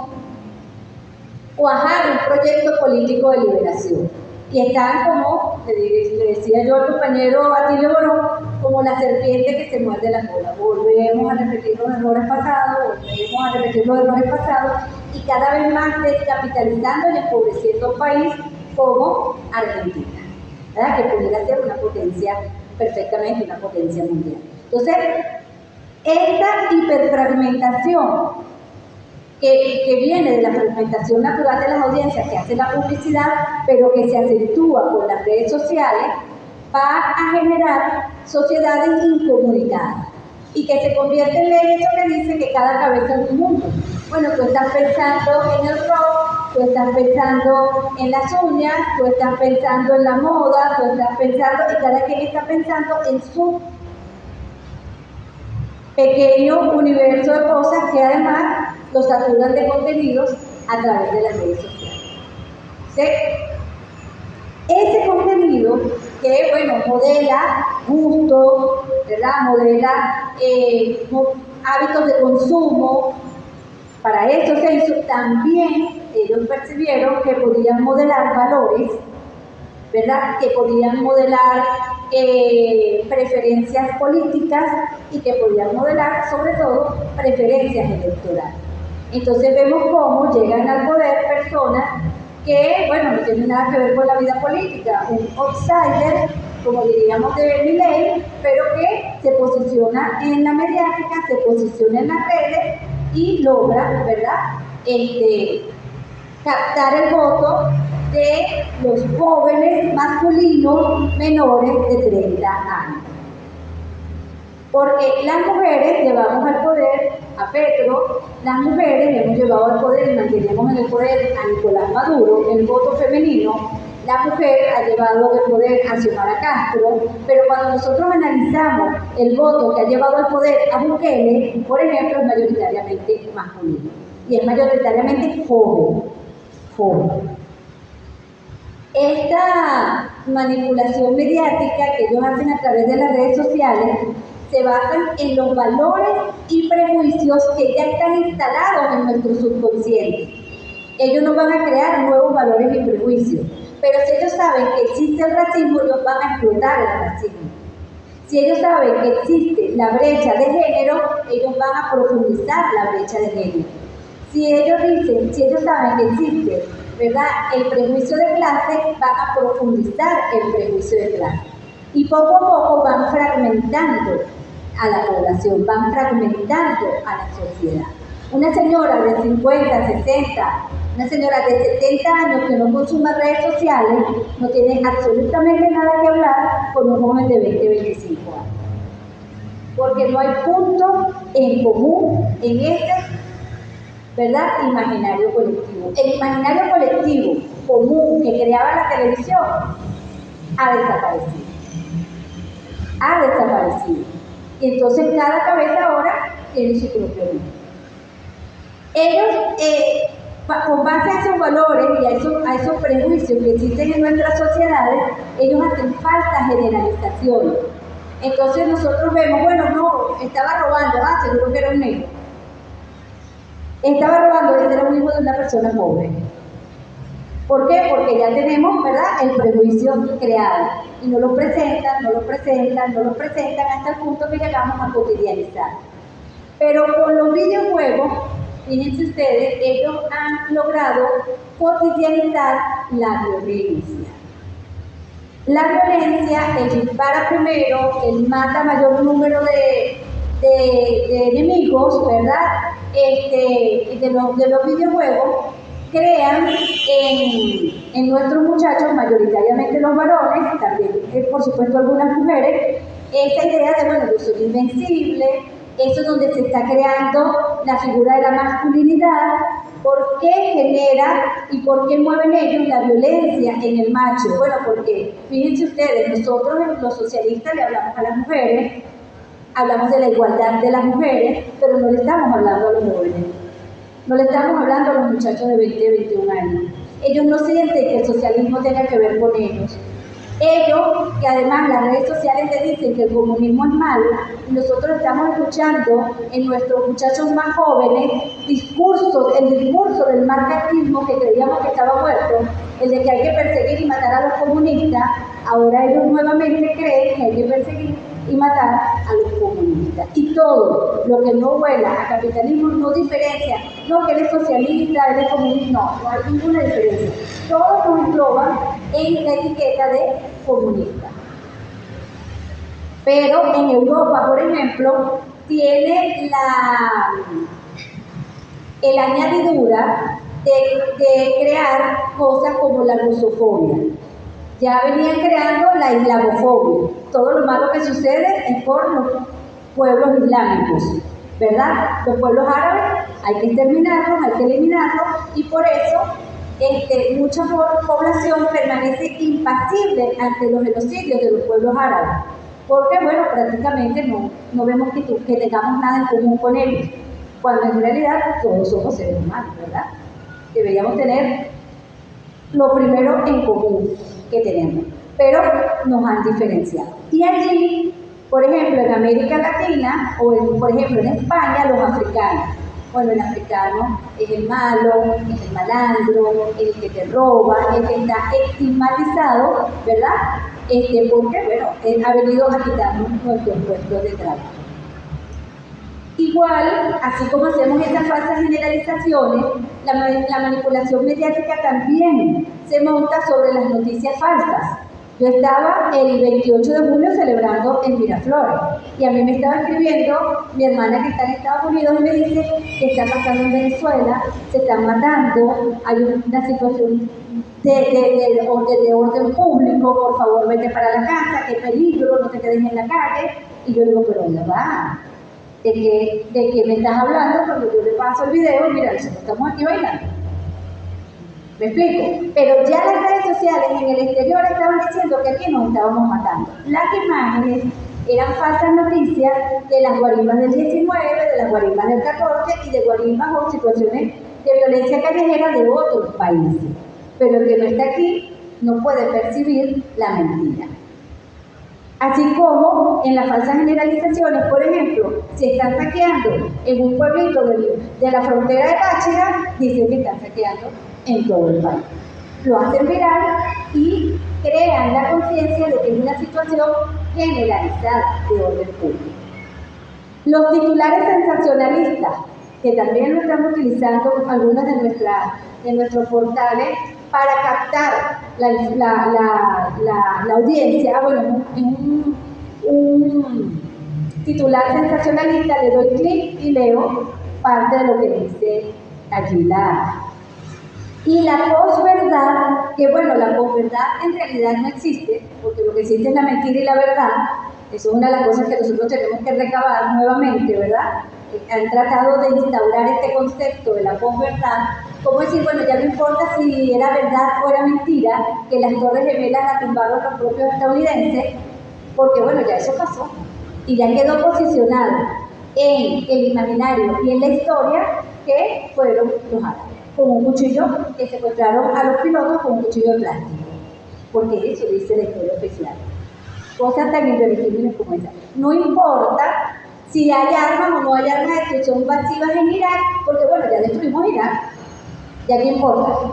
cuajar un proyecto político de liberación. Y están como, le decía yo al compañero Atilio Borón, como la serpiente que se muerde la cola. Volvemos a repetir los errores pasados, y cada vez más descapitalizando y empobreciendo un país como Argentina, ¿verdad? Que pudiera ser una potencia, perfectamente una potencia mundial. Entonces, esta hiperfragmentación que viene de la fragmentación natural de las audiencias que hace la publicidad, pero que se acentúa con las redes sociales, va a generar sociedades incomunicadas y que se convierte en el hecho que dice que cada cabeza es un mundo. Bueno, tú estás pensando en el rock, tú estás pensando en las uñas, tú estás pensando en la moda, tú estás pensando, y cada quien está pensando en su pequeño universo de cosas que además los saturan de contenidos a través de las redes sociales. ¿Sí? Ese contenido que, bueno, modela gustos, ¿verdad? Modela hábitos de consumo. Para eso se hizo, también ellos percibieron que podían modelar valores, ¿verdad? Que podían modelar preferencias políticas y que podían modelar, sobre todo, preferencias electorales. Entonces vemos cómo llegan al poder personas que, bueno, no tienen nada que ver con la vida política, un outsider, como diríamos de Milei, pero que se posiciona en la mediática, se posiciona en las redes y logra, ¿verdad?, captar el voto de los jóvenes masculinos menores de 30 años. Porque las mujeres llevamos al poder a Petro, las mujeres hemos llevado al poder y mantenemos en el poder a Nicolás Maduro, el voto femenino. La mujer ha llevado al poder a Xiomara Castro, pero cuando nosotros analizamos el voto que ha llevado al poder a Bukele, por ejemplo, es mayoritariamente masculino y es mayoritariamente joven. Esta manipulación mediática que ellos hacen a través de las redes sociales se basan en los valores y prejuicios que ya están instalados en nuestro subconsciente. Ellos no van a crear nuevos valores y prejuicios, pero si ellos saben que existe el racismo, ellos van a explotar el racismo. Si ellos saben que existe la brecha de género, ellos van a profundizar la brecha de género. Si ellos saben que existe, ¿verdad?, el prejuicio de clase, van a profundizar el prejuicio de clase. Y poco a poco van fragmentando a la población, van fragmentando a la sociedad. Una señora de 50, 60, una señora de 70 años que no consuma redes sociales, no tiene absolutamente nada que hablar con un joven de 20, 25 años. Porque no hay punto en común en este, ¿verdad?, imaginario colectivo. El imaginario colectivo común que creaba la televisión ha desaparecido. Y entonces cada cabeza ahora tiene su propio ritmo. Ellos, con base a esos valores y a esos prejuicios que existen en nuestras sociedades, ellos hacen falsas generalizaciones. Entonces nosotros vemos, bueno, no, estaba robando, seguro que era un negro. Estaba robando, este era un hijo de una persona pobre. ¿Por qué? Porque ya tenemos, ¿verdad?, el prejuicio creado. Y nos lo presentan hasta el punto que llegamos a cotidianizar. Pero con los videojuegos, fíjense ustedes, ellos han logrado cotidianizar la violencia. La violencia, él dispara primero, él mata mayor número de enemigos, ¿verdad? De los videojuegos, crean en nuestros muchachos, mayoritariamente los varones, también por supuesto algunas mujeres, esa idea de, bueno, yo soy invencible. Eso es donde se está creando la figura de la masculinidad. ¿Por qué genera y por qué mueven ellos la violencia en el macho? Bueno, porque fíjense ustedes, nosotros los socialistas le hablamos a las mujeres, hablamos de la igualdad de las mujeres, pero no le estamos hablando a los jóvenes, no le estamos hablando a los muchachos de 20, 21 años. Ellos no sienten que el socialismo tenga que ver con ellos. Ellos, que además las redes sociales le dicen que el comunismo es malo, y nosotros estamos escuchando en nuestros muchachos más jóvenes el discurso del marxismo que creíamos que estaba muerto, el de que hay que perseguir y matar a los comunistas. Ahora ellos nuevamente creen que hay que perseguir y matar a los comunistas. Y todo lo que no huela a capitalismo no diferencia, no que él es socialista, él es comunista, no hay ninguna diferencia. Todos nos engloban en la etiqueta de comunista. Pero en Europa, por ejemplo, tiene el añadidura de crear cosas como la rusofobia. Ya venían creando la islamofobia. Todo lo malo que sucede es por los pueblos islámicos, ¿verdad? Los pueblos árabes hay que exterminarlos, hay que eliminarlos, y por eso mucha población permanece impasible ante los genocidios de los pueblos árabes. Porque, bueno, prácticamente no vemos que tengamos nada en común con ellos, cuando en realidad todos somos seres humanos, ¿verdad? Deberíamos tener lo primero en común que tenemos, pero nos han diferenciado. Y allí, por ejemplo, en América Latina, o por ejemplo en España, los africanos. Bueno, el africano es el malo, es el malandro, el que te roba, el que está estigmatizado, ¿verdad? Porque, bueno, él ha venido a quitarnos nuestros puestos de trabajo. Igual, así como hacemos estas falsas generalizaciones, la manipulación mediática también se monta sobre las noticias falsas. Yo estaba el 28 de julio celebrando en Miraflores, y a mí me estaba escribiendo mi hermana que está en Estados Unidos y me dice que está pasando en Venezuela, se están matando, hay una situación de orden público, por favor vete para la casa, qué peligro, no te quedes en la calle. Y yo digo, pero ya va, ¿de qué me estás hablando? Cuando yo le paso el video, mira, nosotros estamos aquí bailando. ¿Me explico? Pero ya las redes sociales en el exterior estaban diciendo que aquí nos estábamos matando. Las imágenes eran falsas noticias de las guarimbas del 19, de las guarimbas del 14 y de guarimbas o situaciones de violencia callejera de otros países. Pero el que no está aquí no puede percibir la mentira. Así como en las falsas generalizaciones, por ejemplo, si están saqueando en un pueblito de la frontera de Táchira, dicen que están saqueando en todo el país. Lo hacen viral y crean la conciencia de que es una situación generalizada de orden público. Los titulares sensacionalistas, que también lo estamos utilizando algunos de nuestros portales para captar la audiencia. Bueno, en un titular sensacionalista le doy clic y leo parte de lo que dice allí y la posverdad, que bueno, la posverdad en realidad no existe, porque lo que existe es la mentira y la verdad. Eso es una de las cosas que nosotros tenemos que recabar nuevamente, ¿verdad? Han tratado de instaurar este concepto de la posverdad, como decir, bueno, ya no importa si era verdad o era mentira, que las Torres Gemelas la tumbaron los propios estadounidenses, porque bueno, ya eso pasó, y ya quedó posicionado en el imaginario y en la historia que fueron los árabes, con un cuchillo, que secuestraron a los pilotos con un cuchillo de plástico, porque eso dice la historia oficial. cosas tan irreversibles como esa. No importa si hay armas o no hay armas de destrucción masivas en Irak, porque bueno, ya destruimos Irak, ya qué importa.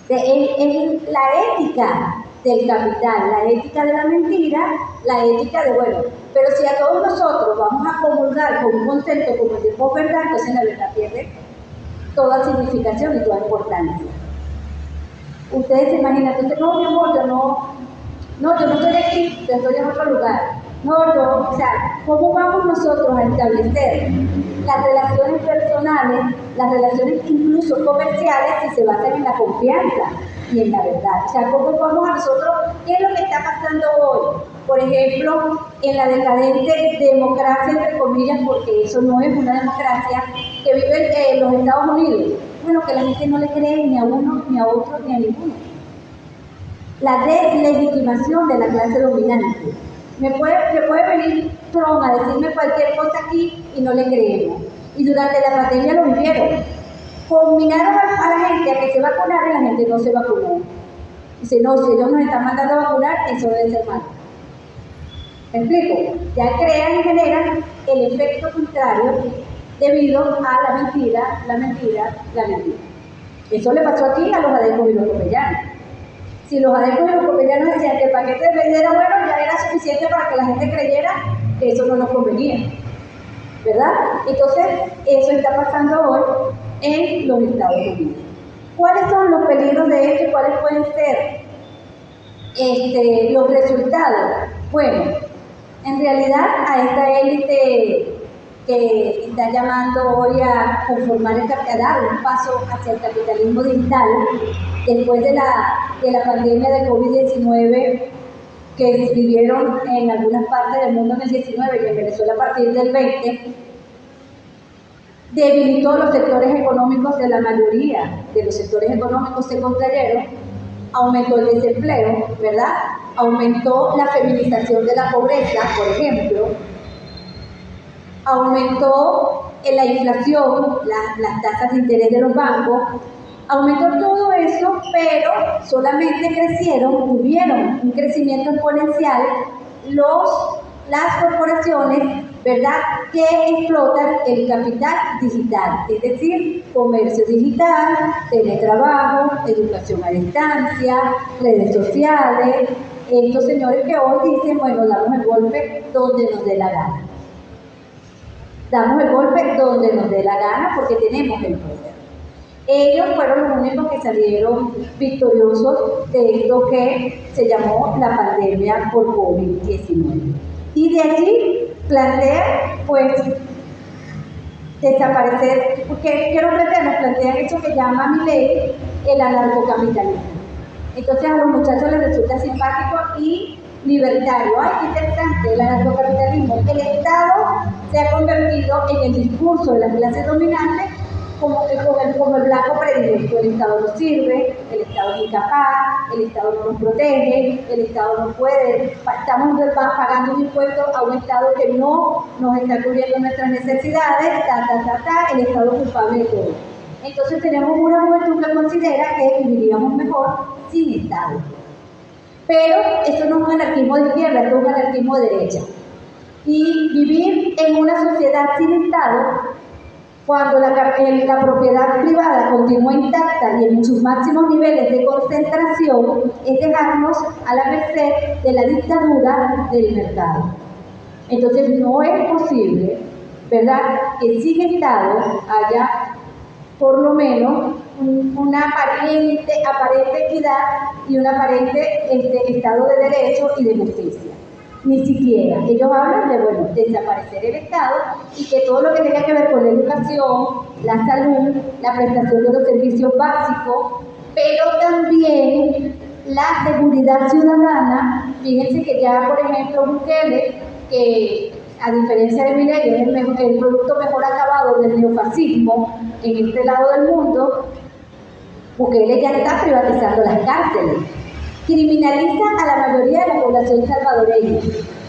Es la ética del capital, la ética de la mentira, la ética de, bueno, pero si a todos nosotros vamos a comulgar con un concepto como el de posverdad, entonces la verdad pierde toda significación y toda importancia. Ustedes se imaginan, entonces, no, mi amor, yo no estoy aquí, yo estoy en otro lugar. O sea, ¿cómo vamos nosotros a establecer las relaciones personales, las relaciones incluso comerciales, si se basan en la confianza y en la verdad? O sea, ¿cómo vamos a nosotros? ¿Qué es lo que está pasando hoy? Por ejemplo, en la decadente democracia, entre comillas, porque eso no es una democracia, que vive en los Estados Unidos. Bueno, que la gente no le cree ni a uno, ni a otro, ni a ninguno. La deslegitimación de la clase dominante. Me puede venir Trump a decirme cualquier cosa aquí y no le creemos. Y durante la pandemia lo vivieron. Combinaron a la gente a que se vacunara y la gente no se vacunó. Dice, no, si ellos nos están mandando a vacunar, eso debe ser malo. ¿Me explico? Ya crean y generan el efecto contrario debido a la mentira. Eso le pasó aquí a los adeptos y los copellanos. Si los adeptos y los copellanos decían que el paquete de ley era bueno, ya era suficiente para que la gente creyera que eso no nos convenía, ¿verdad? Entonces, eso está pasando hoy en los Estados Unidos. ¿Cuáles son los peligros de esto y cuáles pueden ser los resultados? Bueno, en realidad a esta élite que está llamando hoy a conformar a dar un paso hacia el capitalismo digital, después de la pandemia de COVID-19 que vivieron en algunas partes del mundo en el 19 y en Venezuela a partir del 20, debilitó los sectores económicos de la mayoría de los sectores económicos, se contrayeron, aumentó el desempleo, ¿verdad? Aumentó la feminización de la pobreza, por ejemplo, aumentó la inflación, las tasas de interés de los bancos, aumentó todo eso, pero solamente tuvieron un crecimiento exponencial las corporaciones, ¿verdad?, que explotan el capital digital, es decir, comercio digital, teletrabajo, educación a distancia, redes sociales, estos señores que hoy dicen, bueno, damos el golpe donde nos dé la gana. Damos el golpe donde nos dé la gana porque tenemos el poder. Ellos fueron los únicos que salieron victoriosos de esto que se llamó la pandemia por COVID-19. Y de allí plantean, pues, desaparecer, porque quiero plantean eso que llama Milei el anarcocapitalismo. Entonces a los muchachos les resulta simpático y libertario. ¡Ay, qué interesante! El anarcocapitalismo. El Estado se ha convertido en el discurso de las clases dominantes como el blanco predilecto. El Estado no sirve, el Estado es incapaz, el Estado no nos protege, el Estado no puede. Estamos pagando un impuesto a un Estado que no nos está cubriendo nuestras necesidades, el Estado culpable de todo. Entonces tenemos una juventud que considera que viviríamos mejor sin Estado. Pero eso no es un anarquismo de izquierda, es un anarquismo de derecha. Y vivir en una sociedad sin Estado, cuando la propiedad privada continúa intacta y en sus máximos niveles de concentración, es dejarnos a la merced de la dictadura del mercado. Entonces no es posible, ¿verdad?, que sin Estado haya por lo menos una aparente equidad y un aparente Estado de Derecho y de justicia. Ni siquiera. Ellos hablan de, bueno, desaparecer el Estado y que todo lo que tenga que ver con la educación, la salud, la prestación de los servicios básicos, pero también la seguridad ciudadana. Fíjense que ya, por ejemplo, Bukele, que a diferencia de Milei es el producto mejor acabado del neofascismo en este lado del mundo, Bukele ya está privatizando las cárceles. Criminaliza a la mayoría de la población salvadoreña.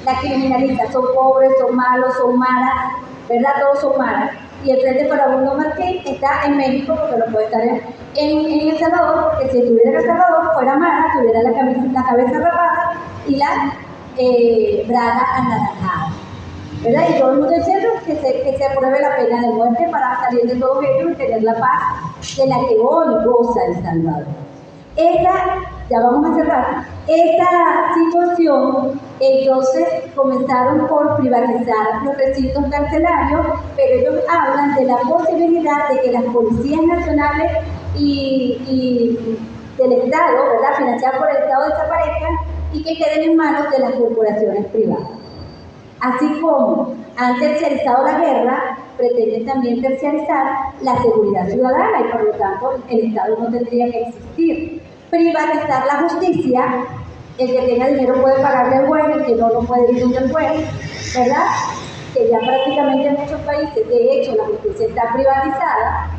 La criminaliza, son pobres, son malos, son malas, ¿verdad? Todos son malas. Y el Frente Farabundo Martín está en México porque no puede estar en El Salvador, porque si estuviera en El Salvador fuera mala, tuviera la cabeza rapada y la braga anaranjada, ¿verdad? Y todo el mundo diciendo que se apruebe la pena de muerte para salir de todo ello y tener la paz de la que hoy goza El Salvador. Ya vamos a cerrar, esta situación, entonces comenzaron por privatizar los recintos carcelarios, pero ellos hablan de la posibilidad de que las policías nacionales y del Estado, ¿verdad?, financiadas por el Estado, desaparezcan y que queden en manos de las corporaciones privadas. Así como han terciarizado la guerra, pretenden también terciarizar la seguridad ciudadana y por lo tanto el Estado no tendría que existir. Privatizar la justicia, el que tenga dinero puede pagarle al juez, el que no puede ir donde el juez, ¿verdad? Que ya prácticamente en muchos países, de hecho, la justicia está privatizada.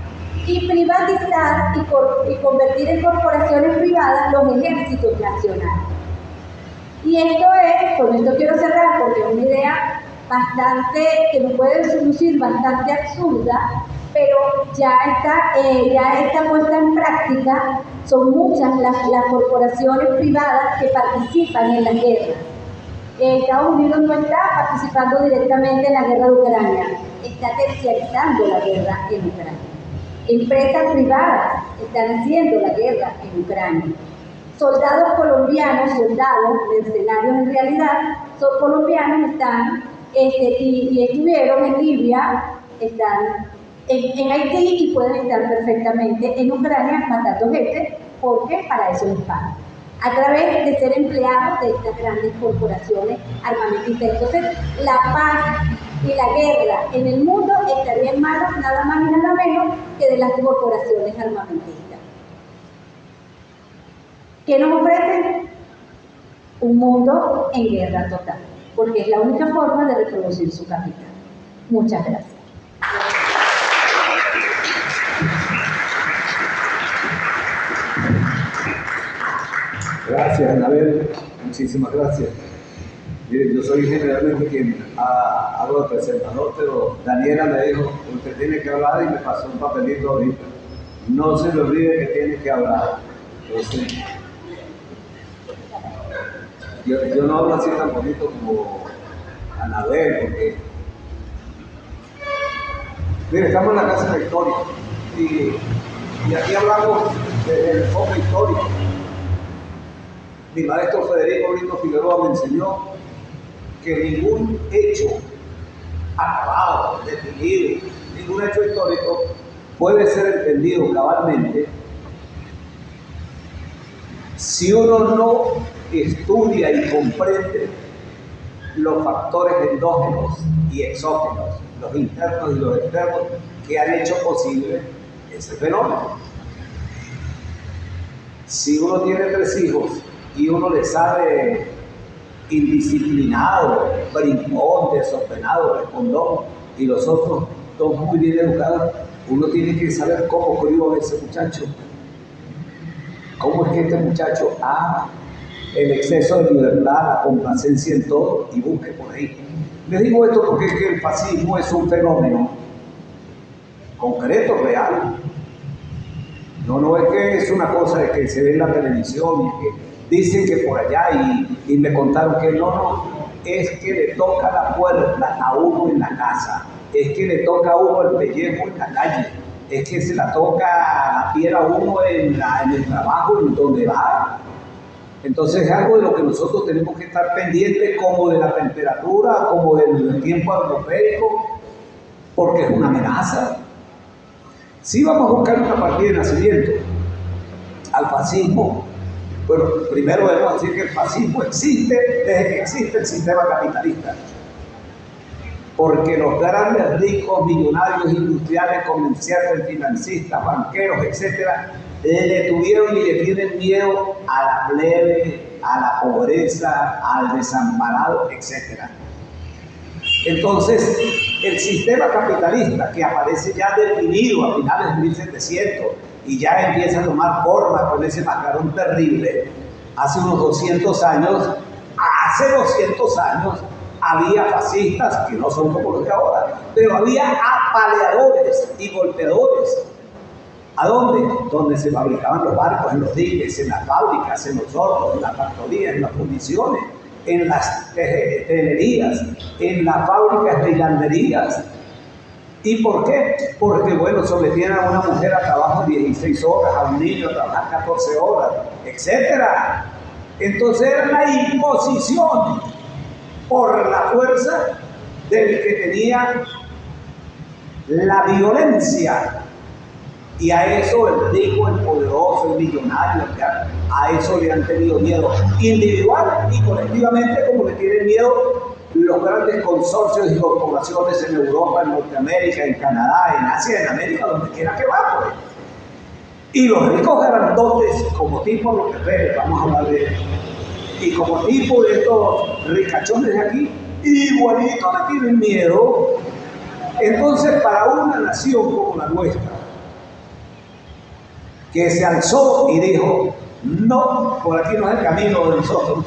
Y privatizar y convertir en corporaciones privadas los ejércitos nacionales. Y esto es, con esto quiero cerrar porque es una idea bastante, que nos puede lucir bastante absurda, pero ya está puesta en práctica. Son muchas las corporaciones privadas que participan en la guerra. Estados Unidos no está participando directamente en la guerra de Ucrania, está terciarizando la guerra en Ucrania. Empresas privadas están haciendo la guerra en Ucrania. Soldados colombianos, mercenarios en realidad, son colombianos, están y estuvieron en Libia, están en Haití y pueden estar perfectamente en Ucrania matando gente, porque para eso les pagan, a través de ser empleados de estas grandes corporaciones armamentistas. Entonces, la paz y la guerra en el mundo estaría en manos nada más y nada menos que de las corporaciones armamentistas. ¿Qué nos ofrecen? Un mundo en guerra total, porque es la única forma de reproducir su capital. Muchas gracias. Gracias, Anabel. Muchísimas gracias. Miren, yo soy generalmente quien hago de presentador, pero Daniela me dijo, usted tiene que hablar y me pasó un papelito ahorita. No se le olvide que tiene que hablar. Entonces, yo no hablo así tan bonito como Anabel, porque mire, estamos en la Casa de la Historia y aquí hablamos del enfoque histórico. Mi maestro Federico Brito Figueroa me enseñó que ningún hecho acabado, definido, ningún hecho histórico puede ser entendido cabalmente si uno no estudia y comprende los factores endógenos y exógenos, los internos y los externos, que han hecho posible ese fenómeno. Si uno tiene 3 hijos y uno le sale indisciplinado, brincón, desordenado, respondón, y los otros 2 muy bien educados, uno tiene que saber cómo crió a ese muchacho. ¿Cómo es que este muchacho ama el exceso de libertad, la complacencia en todo, y busque por ahí? Les digo esto porque es que el fascismo es un fenómeno concreto, real. No es que es una cosa de que se ve en la televisión y que dicen que por allá y me contaron que no, es que le toca la puerta a uno en la casa, es que le toca a uno el pellejo en la calle, es que se la toca la piel a uno en el trabajo, en donde va. Entonces es algo de lo que nosotros tenemos que estar pendientes, como de la temperatura, como del tiempo atmosférico, porque es una amenaza. Si vamos a buscar una partida de nacimiento al fascismo, bueno, primero debemos decir que el fascismo existe desde que existe el sistema capitalista. Porque los grandes ricos, millonarios, industriales, comerciantes, financistas, banqueros, etcétera, le tuvieron y le tienen miedo a la plebe, a la pobreza, al desamparado, etcétera. Entonces, el sistema capitalista, que aparece ya definido a finales de 1700 y ya empieza a tomar forma con ese mascarón terrible, hace unos 200 años, había fascistas que no son como los de ahora, pero había apaleadores y golpeadores. ¿A dónde? Donde se fabricaban los barcos, en los diques, en las fábricas, en los hornos, en las factorías, en las fundiciones. en las tenerías, en las fábricas de hilanderías. ¿Y por qué? Porque, bueno, sometían a una mujer a trabajo 16 horas, a un niño a trabajar 14 horas, etc. Entonces era la imposición por la fuerza del que tenía la violencia. Y a eso el rico, el poderoso, el millonario, a eso le han tenido miedo individual y colectivamente, como le tienen miedo los grandes consorcios y corporaciones en Europa, en Norteamérica, en Canadá, en Asia, en América, donde quiera que va, pues. Y los ricos grandotes, como tipo Rockefeller, vamos a hablar de él, y como tipo de estos ricachones de aquí, igualito le tienen miedo. Entonces, para una nación como la nuestra, que se alzó y dijo, no, por aquí no es el camino de nosotros.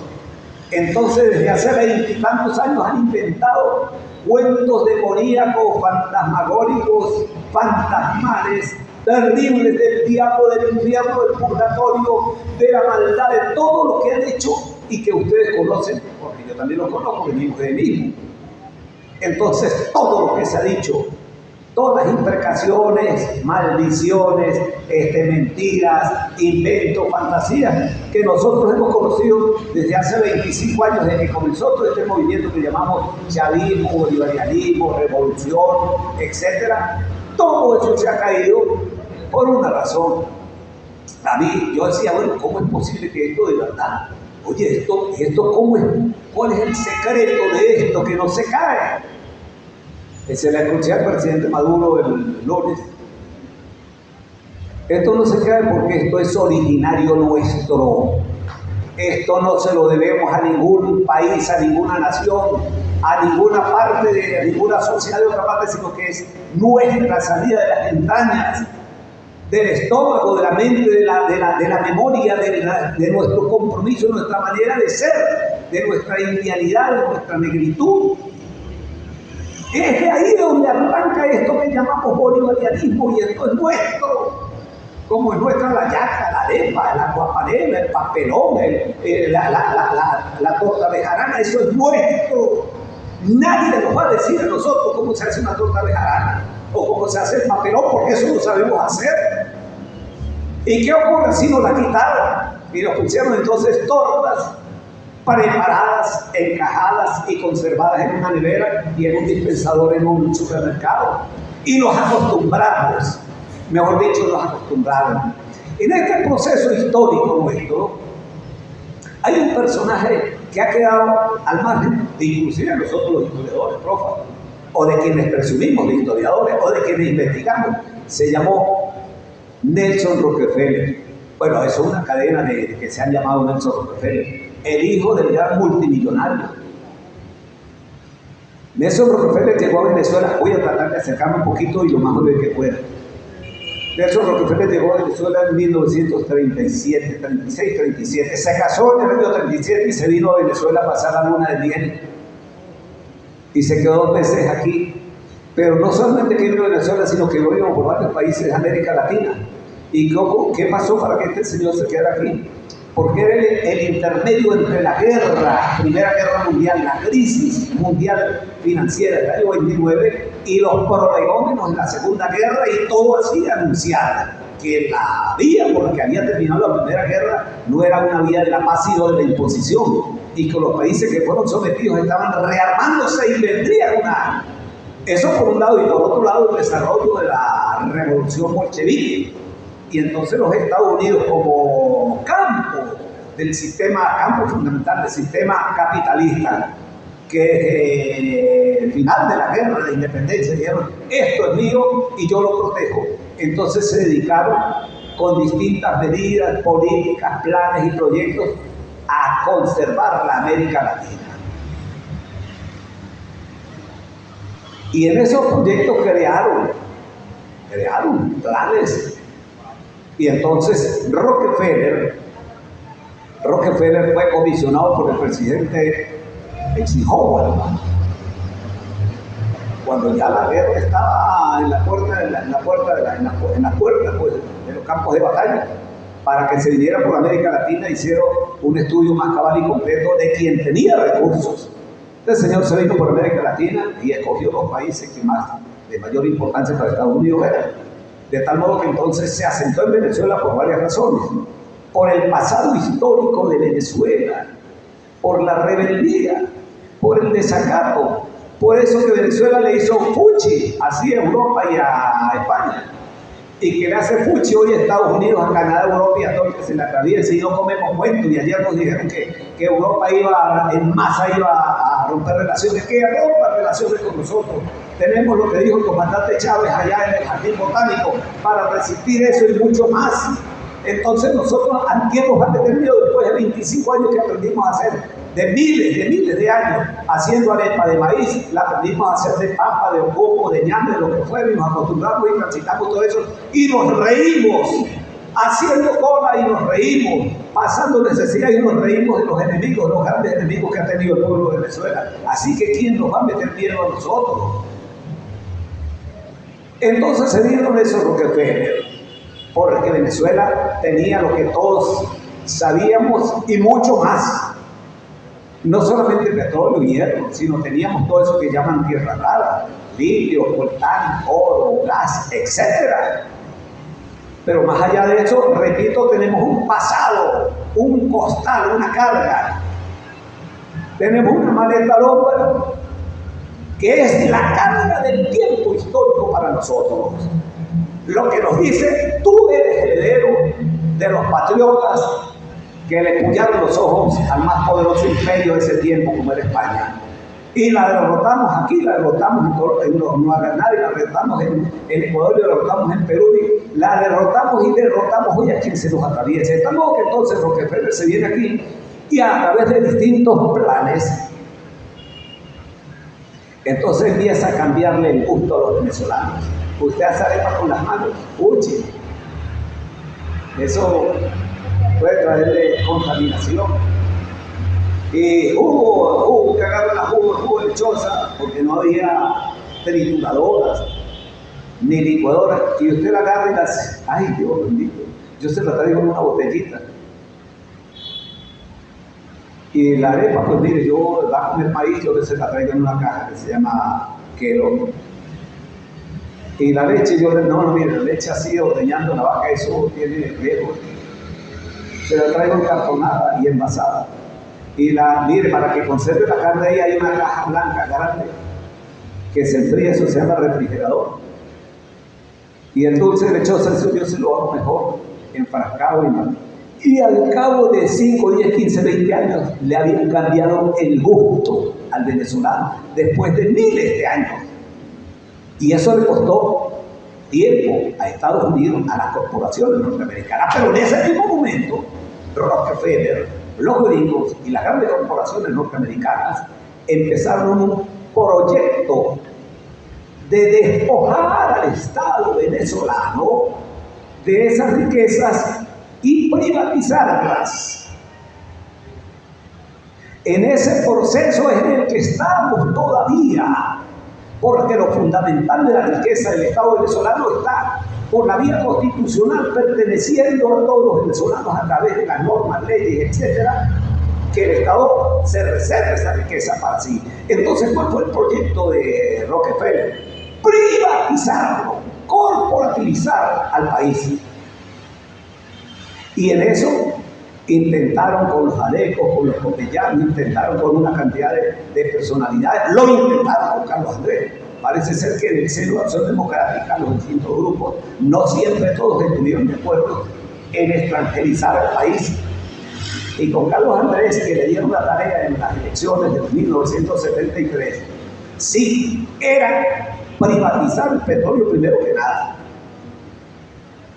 Entonces, desde hace 20 y tantos años han inventado cuentos demoníacos, fantasmagóricos, fantasmales, terribles del diablo, del infierno, del purgatorio, de la maldad, de todo lo que han hecho y que ustedes conocen, porque yo también lo conozco, venimos de mí. Entonces, todo lo que se ha dicho, todas las imprecaciones, maldiciones, mentiras, inventos, fantasías que nosotros hemos conocido desde hace 25 años, desde que comenzó todo este movimiento que llamamos chavismo, bolivarianismo, revolución, etc. Todo eso se ha caído por una razón. A mí, yo decía, bueno, ¿cómo es posible que esto de verdad? Oye, esto ¿cómo es? ¿Cuál es el secreto de esto que no se cae? Se le escuché al presidente Maduro el lunes. Esto no se cae porque esto es originario nuestro. Esto no se lo debemos a ningún país, a ninguna nación, a ninguna parte de ninguna sociedad de otra parte, sino que es nuestra salida de las entrañas, del estómago, de la mente, de la memoria, de nuestro compromiso, de nuestra manera de ser, de nuestra indianidad, de nuestra negritud. Es de ahí donde arranca esto que llamamos bolivarianismo, y esto es nuestro. Como es nuestra la yaca, la arepa, la guapanela, el papelón, la torta de jarana, eso es nuestro. Nadie nos va a decir a nosotros cómo se hace una torta de jarana o cómo se hace el papelón, porque eso lo sabemos hacer. ¿Y qué ocurre si nos la quitaron y nos pusieron entonces tortas preparadas, encajadas y conservadas en una nevera y en un dispensador en un supermercado? Y nos acostumbramos, mejor dicho, nos acostumbraron. En este proceso histórico nuestro, hay un personaje que ha quedado al margen, inclusive nosotros los historiadores, profa, o de quienes presumimos de historiadores, o de quienes investigamos. Se llamó Nelson Rockefeller. Bueno, eso es una cadena de que se han llamado Nelson Rockefeller, el hijo del gran multimillonario. Nelson Rockefeller llegó a Venezuela. Voy a tratar de acercarme un poquito y lo más breve que pueda. Nelson Rockefeller llegó a Venezuela en 1937, 36, 37. Se casó en el año 37 y se vino a Venezuela a pasar la luna de miel. Y se quedó 2 meses aquí. Pero no solamente que vino a Venezuela, sino que vino por varios países de América Latina. ¿Y qué pasó para que este señor se quedara aquí? Porque era el intermedio entre la guerra, Primera Guerra Mundial, la crisis mundial financiera del año 29 y los prolegómenos de la Segunda Guerra, y todo así anunciar que la vía por la que había terminado la Primera Guerra no era una vía de la paz, sino de la imposición, y que los países que fueron sometidos estaban rearmándose y vendría una... Eso por un lado, y por otro lado el desarrollo de la revolución bolchevique. Y entonces los Estados Unidos, como campo fundamental del sistema capitalista, que el final de la guerra de independencia dijeron, esto es mío y yo lo protejo. Entonces se dedicaron con distintas medidas, políticas, planes y proyectos a conservar la América Latina. Y en esos proyectos crearon planes. Y entonces Rockefeller fue comisionado por el presidente Eisenhower, cuando ya la guerra estaba en la puerta pues, de los campos de batalla. para que se viniera por América Latina, hicieron un estudio más cabal y completo de quien tenía recursos. El señor se vino por América Latina y escogió los países que más de mayor importancia para Estados Unidos eran. De tal modo que entonces se asentó en Venezuela por varias razones. Por el pasado histórico de Venezuela, por la rebeldía, por el desacato. Por eso que Venezuela le hizo fuchi así a Europa y a España. Y que le hace fuchi hoy a Estados Unidos, a Canadá, a Europa y a todo el que se le atraviese y no comemos cuentos. Y ayer nos dijeron que Europa iba en masa, iba a romper relaciones. Que rompa relaciones con nosotros. Tenemos lo que dijo el comandante Chávez allá en el Jardín Botánico para resistir eso y mucho más. Entonces nosotros, ¿quién nos va a tener miedo después de 25 años que aprendimos a hacer? De miles de años haciendo arepa de maíz, la aprendimos a hacer de papa, de coco, de ñame, de lo que fuera, y nos acostumbramos y transitamos todo eso y nos reímos, haciendo cola y nos reímos, pasando necesidad y nos reímos de los enemigos, los grandes enemigos que ha tenido el pueblo de Venezuela. Así que ¿quién nos va a meter miedo a nosotros? Entonces se dieron esos Rockefeller, porque Venezuela tenía lo que todos sabíamos y mucho más. No solamente petróleo y hierro, sino teníamos todo eso que llaman tierra rara, litio, coltán, oro, gas, etc. Pero más allá de eso, repito, tenemos un pasado, un costal, una carga. Tenemos una maleta al hombro, que es la carga del tiempo histórico para nosotros. Lo que nos dice, tú eres heredero de los patriotas que le puñaron los ojos al más poderoso imperio de ese tiempo como era España. Y la derrotamos aquí, la derrotamos en Nueva Granada, la derrotamos en Ecuador, la derrotamos en Perú, y la derrotamos y derrotamos hoy a quien se nos atraviesa. De tal modo que entonces Rockefeller se viene aquí y a través de distintos planes, entonces empieza a cambiarle el gusto a los venezolanos. Usted hace arepa con las manos, uchi. Eso puede traerle contaminación. Y jugo, que agarran la jugo lechosa, porque no había trituradoras ni licuadoras. Y usted la agarra y la hace, ay Dios bendito, yo se la traigo en una botellita. Y la arepa, pues mire, yo la con el maíz, yo se la traigo en una caja que se llama quero. Y la leche, yo mire, la leche así ordeñando la vaca, eso tiene riesgo. Se la traigo encartonada y envasada. Y mire, para que conserve la carne ahí hay una caja blanca grande que se enfría, eso se llama refrigerador. Y el dulce lechoso, eso yo se lo hago mejor, enfrascado y mal. Y al cabo de 5, 10, 15, 20 años le habían cambiado el gusto al venezolano, después de miles de años. Y eso le costó tiempo a Estados Unidos, a las corporaciones norteamericanas. Pero en ese mismo momento, Rockefeller, los gringos y las grandes corporaciones norteamericanas empezaron un proyecto de despojar al Estado venezolano de esas riquezas y privatizarlas. En ese proceso es en el que estamos todavía, porque lo fundamental de la riqueza del Estado venezolano está por la vía constitucional perteneciendo a todos los venezolanos a través de las normas, leyes, etcétera, que el Estado se reserve esa riqueza para sí. Entonces, ¿cuál fue el proyecto de Rockefeller? Privatizarlo, corporativizar al país. Y en eso intentaron con los Alecos, con los Copellanos, intentaron con una cantidad de personalidades, lo intentaron con Carlos Andrés. Parece ser que en el seno de Acción Democrática, los distintos grupos, no siempre todos estuvieron de acuerdo en extranjerizar al país. Y con Carlos Andrés, que le dieron la tarea en las elecciones de 1973, sí, era privatizar el petróleo primero que nada.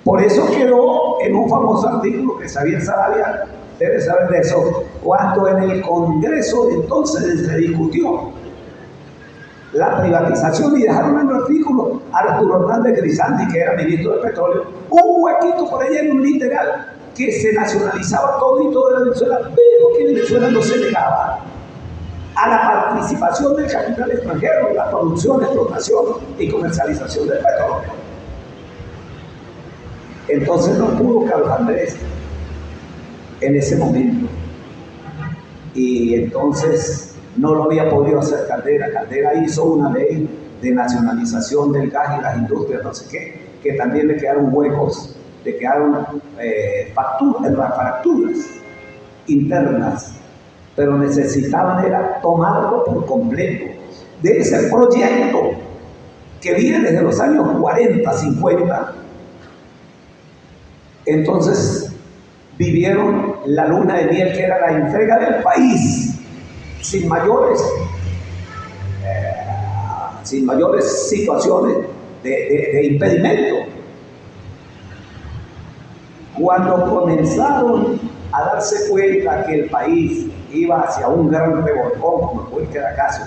Por eso quedó en un famoso artículo que Xavier Saravia debe saber de eso, cuando en el Congreso de entonces se discutió la privatización y dejaron en el artículo a Arturo Hernández Grisandi, que era ministro de Petróleo, un huequito por allá en un literal que se nacionalizaba todo y todo de Venezuela, pero que Venezuela no se negaba a la participación del capital extranjero en la producción, explotación y comercialización del petróleo. Entonces no pudo Carlos Andrés en ese momento. Y entonces no lo había podido hacer Caldera. Caldera hizo una ley de nacionalización del gas y las industrias, no sé qué, que también le quedaron huecos, le quedaron fracturas internas, pero necesitaban era tomarlo por completo. De ese proyecto que viene desde los años 40, 50, entonces vivieron la luna de miel, que era la entrega del país, sin mayores situaciones de impedimento. Cuando comenzaron a darse cuenta que el país iba hacia un gran revolcón, como fue el caso,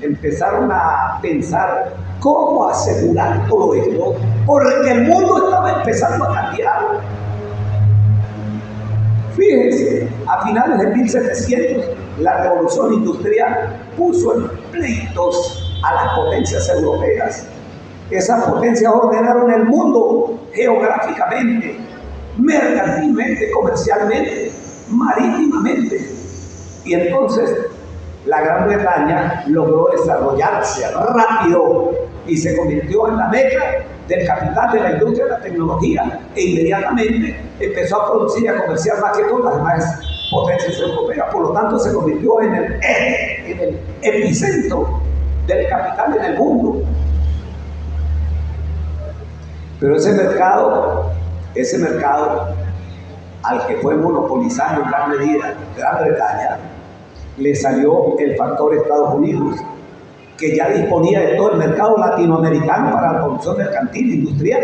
empezaron a pensar cómo asegurar todo esto, porque el mundo estaba empezando a cambiar. Fíjense, a finales de 1700, la revolución industrial puso en pleitos a las potencias europeas. Esas potencias ordenaron el mundo geográficamente, mercantilmente, comercialmente, marítimamente. Y entonces la Gran Bretaña logró desarrollarse rápido y se convirtió en la meca del capital de la industria de la tecnología, e inmediatamente empezó a producir y a comerciar más que todas las demás potencias europeas. Por lo tanto, se convirtió en el epicentro del capital en el mundo. Pero ese mercado al que fue monopolizando en gran medida Gran Bretaña, le salió el factor Estados Unidos, que ya disponía de todo el mercado latinoamericano para la producción mercantil, industrial,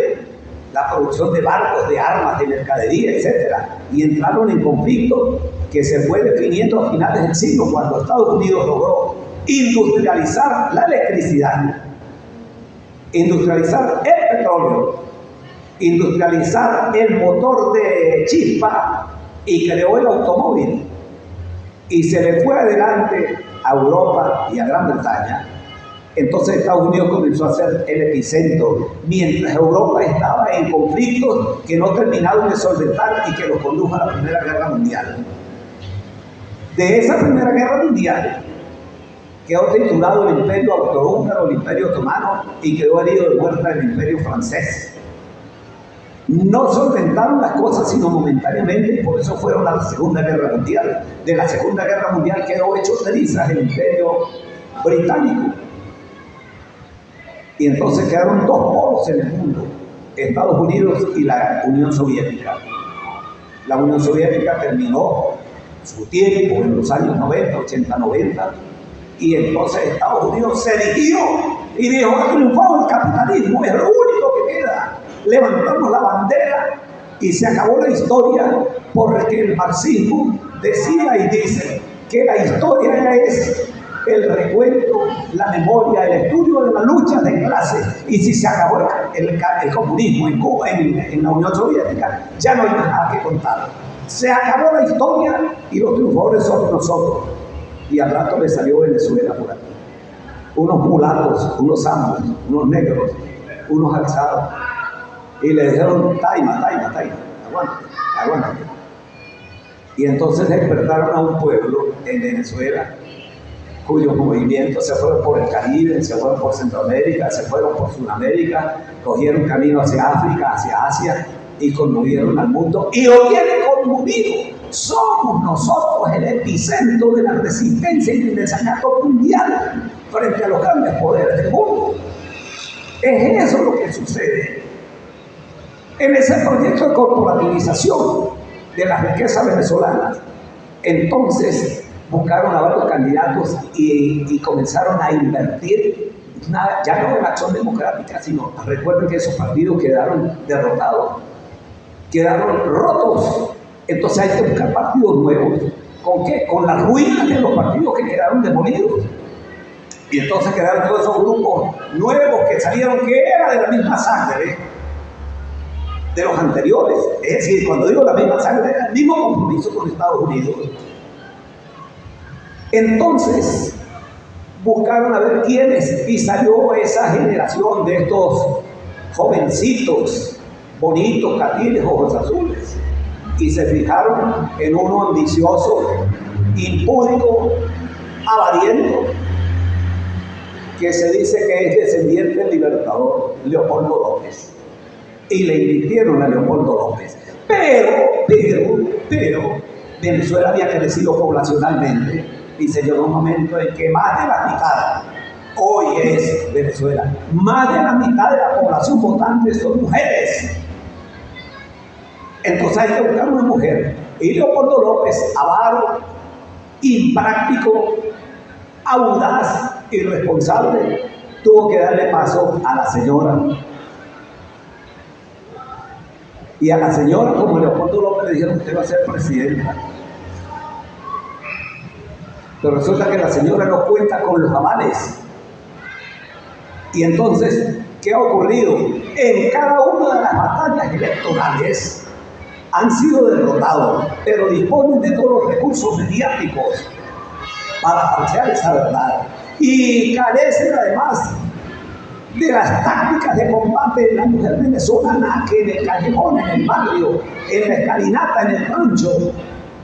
la producción de barcos, de armas, de mercadería, etc. Y entraron en conflicto que se fue definiendo a finales del siglo, cuando Estados Unidos logró industrializar la electricidad, industrializar el petróleo, industrializar el motor de chispa y creó el automóvil. Y se le fue adelante a Europa y a Gran Bretaña. Entonces Estados Unidos comenzó a ser el epicentro, mientras Europa estaba en conflictos que no terminaron de solventar y que los condujo a la Primera Guerra Mundial. De esa Primera Guerra Mundial quedó titulado el Imperio Austrohúngaro, el Imperio Otomano, y quedó herido de muerte el Imperio Francés. No solventaron las cosas sino momentáneamente, y por eso fueron a la Segunda Guerra Mundial. De la Segunda Guerra Mundial quedó hecho trizas el Imperio Británico. Y entonces quedaron dos polos en el mundo, Estados Unidos y la Unión Soviética. La Unión Soviética terminó su tiempo en los años 90, 80, 90, y entonces Estados Unidos se erigió y dijo: ha triunfado el capitalismo, es lo único que queda. Levantamos la bandera y se acabó la historia, porque el marxismo decía y dice que la historia es el recuento, la memoria, el estudio de la lucha de clases. Y si se acabó el comunismo en Cuba, en la Unión Soviética, ya no hay nada que contar. Se acabó la historia y los triunfadores somos nosotros. Y al rato le salió Venezuela por aquí. Unos mulatos, unos zambos, unos negros, unos alzados. Y le dijeron: taima, aguántate. Y entonces despertaron a un pueblo en Venezuela cuyos movimientos se fueron por el Caribe, se fueron por Centroamérica, se fueron por Sudamérica, cogieron camino hacia África, hacia Asia, y conmovieron al mundo. Y lo tienen conmovido. Somos nosotros el epicentro de la resistencia y del desacato mundial frente a los grandes poderes del mundo. Es eso lo que sucede. En ese proyecto de corporativización de las riquezas venezolanas, entonces buscaron a varios candidatos y comenzaron a invertir, ya no en acción democrática, sino, recuerden que esos partidos quedaron derrotados, quedaron rotos. Entonces hay que buscar partidos nuevos. ¿Con qué? Con las ruinas de los partidos que quedaron demolidos. Y entonces quedaron todos esos grupos nuevos que salieron, que era de la misma sangre de los anteriores. Es decir, cuando digo la misma sangre, era el mismo compromiso con Estados Unidos. Entonces buscaron a ver quiénes, y salió esa generación de estos jovencitos bonitos, catines, ojos azules, y se fijaron en uno ambicioso, impúdico, avariento, que se dice que es descendiente del libertador Leopoldo López, y le invirtieron a Leopoldo López. Pero, Venezuela había crecido poblacionalmente y se llegó un momento en que más de la mitad, hoy es Venezuela, más de la mitad de la población votante son mujeres. Entonces hay que buscar una mujer. Y Leopoldo López, avaro, impráctico, audaz, irresponsable, tuvo que darle paso a la señora. Y a la señora, como Leopoldo López, le dijeron: usted va a ser presidenta. Pero resulta que la señora no cuenta con los avales. Y entonces, ¿qué ha ocurrido? En cada una de las batallas electorales han sido derrotados, pero disponen de todos los recursos mediáticos para falsear esa verdad. Y carecen además de las tácticas de combate de la mujer venezolana, que en el callejón, en el barrio, en la escalinata, en el rancho,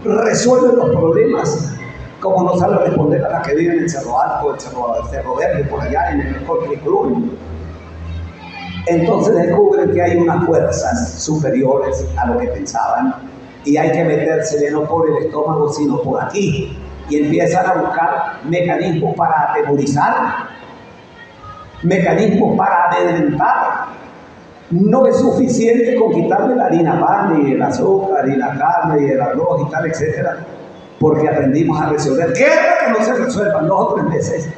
resuelve los problemas, como no sabe responder a la que vive en el Cerro Alto, el Cerro Verde, por allá en el Country Club. Entonces descubren que hay unas fuerzas superiores a lo que pensaban, y hay que metérsele no por el estómago, sino por aquí, y empiezan a buscar mecanismos para atemorizar, mecanismos para amedrentar. No es suficiente con quitarle la harina pan y el azúcar y la carne y el arroz y tal, etcétera, porque aprendimos a resolver guerras que no se resuelvan 2 o 3 veces.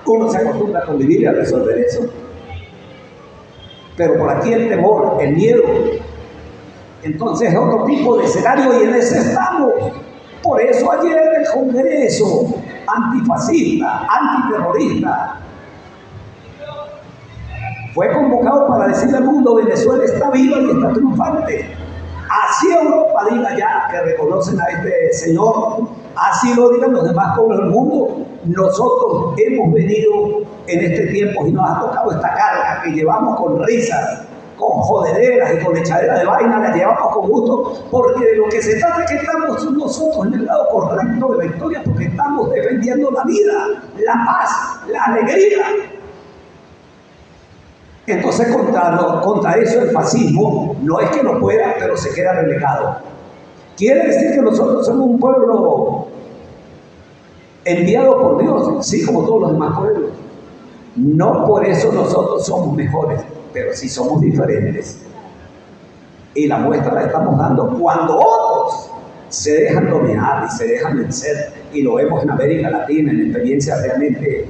Uno se acostumbra a convivir y a resolver eso. Pero por aquí el temor, el miedo. Entonces es otro tipo de escenario, y en ese estamos. Por eso ayer el Congreso antifascista, antiterrorista, fue convocado para decirle al mundo: Venezuela está viva y está triunfante. Así Europa diga ya que reconocen a este señor, así lo digan los demás pueblos del mundo. Nosotros hemos venido en este tiempo y nos ha tocado esta carga que llevamos con risas, con jodederas y con echaderas de vaina, la llevamos con gusto, porque de lo que se trata es que estamos nosotros en el lado correcto de la historia, porque estamos defendiendo la vida, la paz, la alegría. Entonces contra eso el fascismo no es que no pueda, pero se queda relegado. Quiere decir que nosotros somos un pueblo enviado por Dios, sí, como todos los demás pueblos. No por eso nosotros somos mejores, pero sí somos diferentes. Y la muestra la estamos dando cuando otros se dejan dominar y se dejan vencer. Y lo vemos en América Latina, en experiencias realmente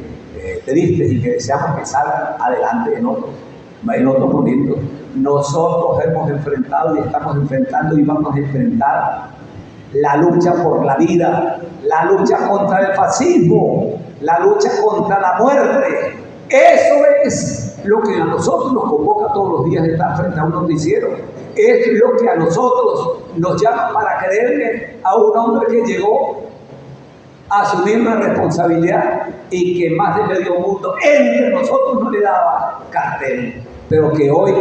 tristes, y que deseamos que salgan adelante en otros momentos. Nosotros hemos enfrentado y estamos enfrentando y vamos a enfrentar la lucha por la vida, la lucha contra el fascismo, la lucha contra la muerte. Eso es lo que a nosotros nos convoca todos los días de estar frente a un noticiero. Es lo que a nosotros nos llama para creerle a un hombre que llegó a asumir una responsabilidad y que más de medio mundo entre nosotros no le daba cartel, pero que hoy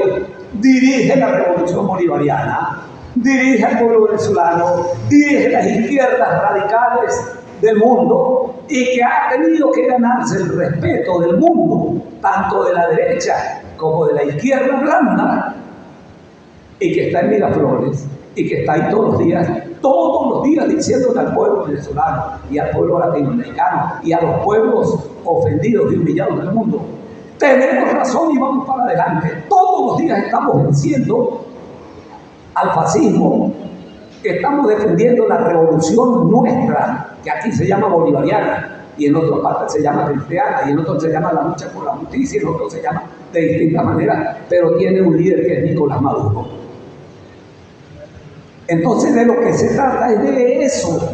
dirige la revolución bolivariana, dirige al pueblo venezolano, dirige las izquierdas radicales del mundo, y que ha tenido que ganarse el respeto del mundo, tanto de la derecha como de la izquierda blanda, y que está en Miraflores, y que está ahí todos los días diciéndole al pueblo venezolano y al pueblo latinoamericano y a los pueblos ofendidos y humillados del mundo: tenemos razón y vamos para adelante. Todos los días estamos venciendo al fascismo, estamos defendiendo la revolución nuestra, que aquí se llama bolivariana, y en otras partes se llama cristiana, y en otros se llama la lucha por la justicia, y en otros se llama de distintas maneras, pero tiene un líder que es Nicolás Maduro. Entonces de lo que se trata es de eso.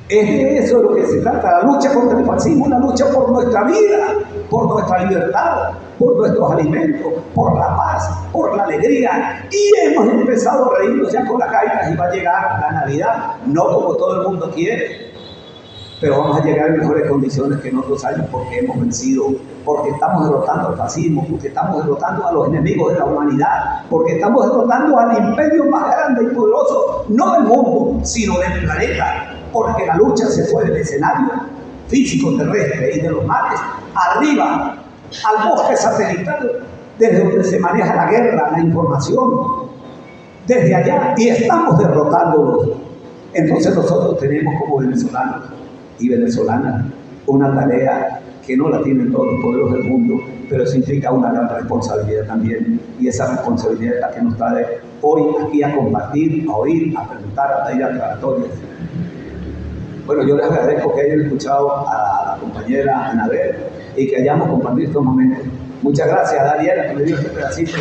Es de eso de lo que se trata, la lucha contra el fascismo, la lucha por nuestra vida, por nuestra libertad, por nuestros alimentos, por la paz, por la alegría. Y hemos empezado a reírnos ya con las gaitas, y va a llegar la Navidad, no como todo el mundo quiere, pero vamos a llegar en mejores condiciones que en otros años porque hemos vencido, porque estamos derrotando al fascismo, porque estamos derrotando a los enemigos de la humanidad, porque estamos derrotando al imperio más grande y poderoso, no del mundo, sino del planeta, porque la lucha se fue del escenario físico terrestre y de los mares arriba al bosque satelital, desde donde se maneja la guerra, la información, desde allá, y estamos derrotándolos. Entonces nosotros tenemos como venezolanos y venezolanas una tarea que no la tienen todos los pueblos del mundo, pero eso implica una gran responsabilidad también, y esa responsabilidad es la que nos trae hoy aquí a compartir, a oír, a preguntar, a pedir aclaratorias. Bueno, yo les agradezco que hayan escuchado a la compañera Anabel y que hayamos compartido estos momentos. Muchas gracias a Daniela que me dio este pedacito.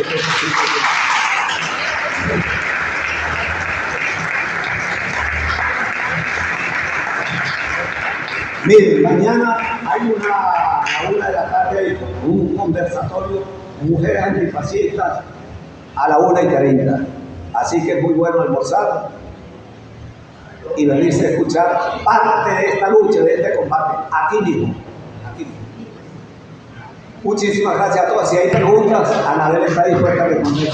Miren, mañana hay a la 1 de la tarde hay un conversatorio, mujeres antifascistas, a la 1:30. Así que es muy bueno almorzar y venirse a escuchar parte de esta lucha, de este combate, aquí mismo. Aquí mismo. Muchísimas gracias a todas. Si hay preguntas, Anabel está dispuesta a responder.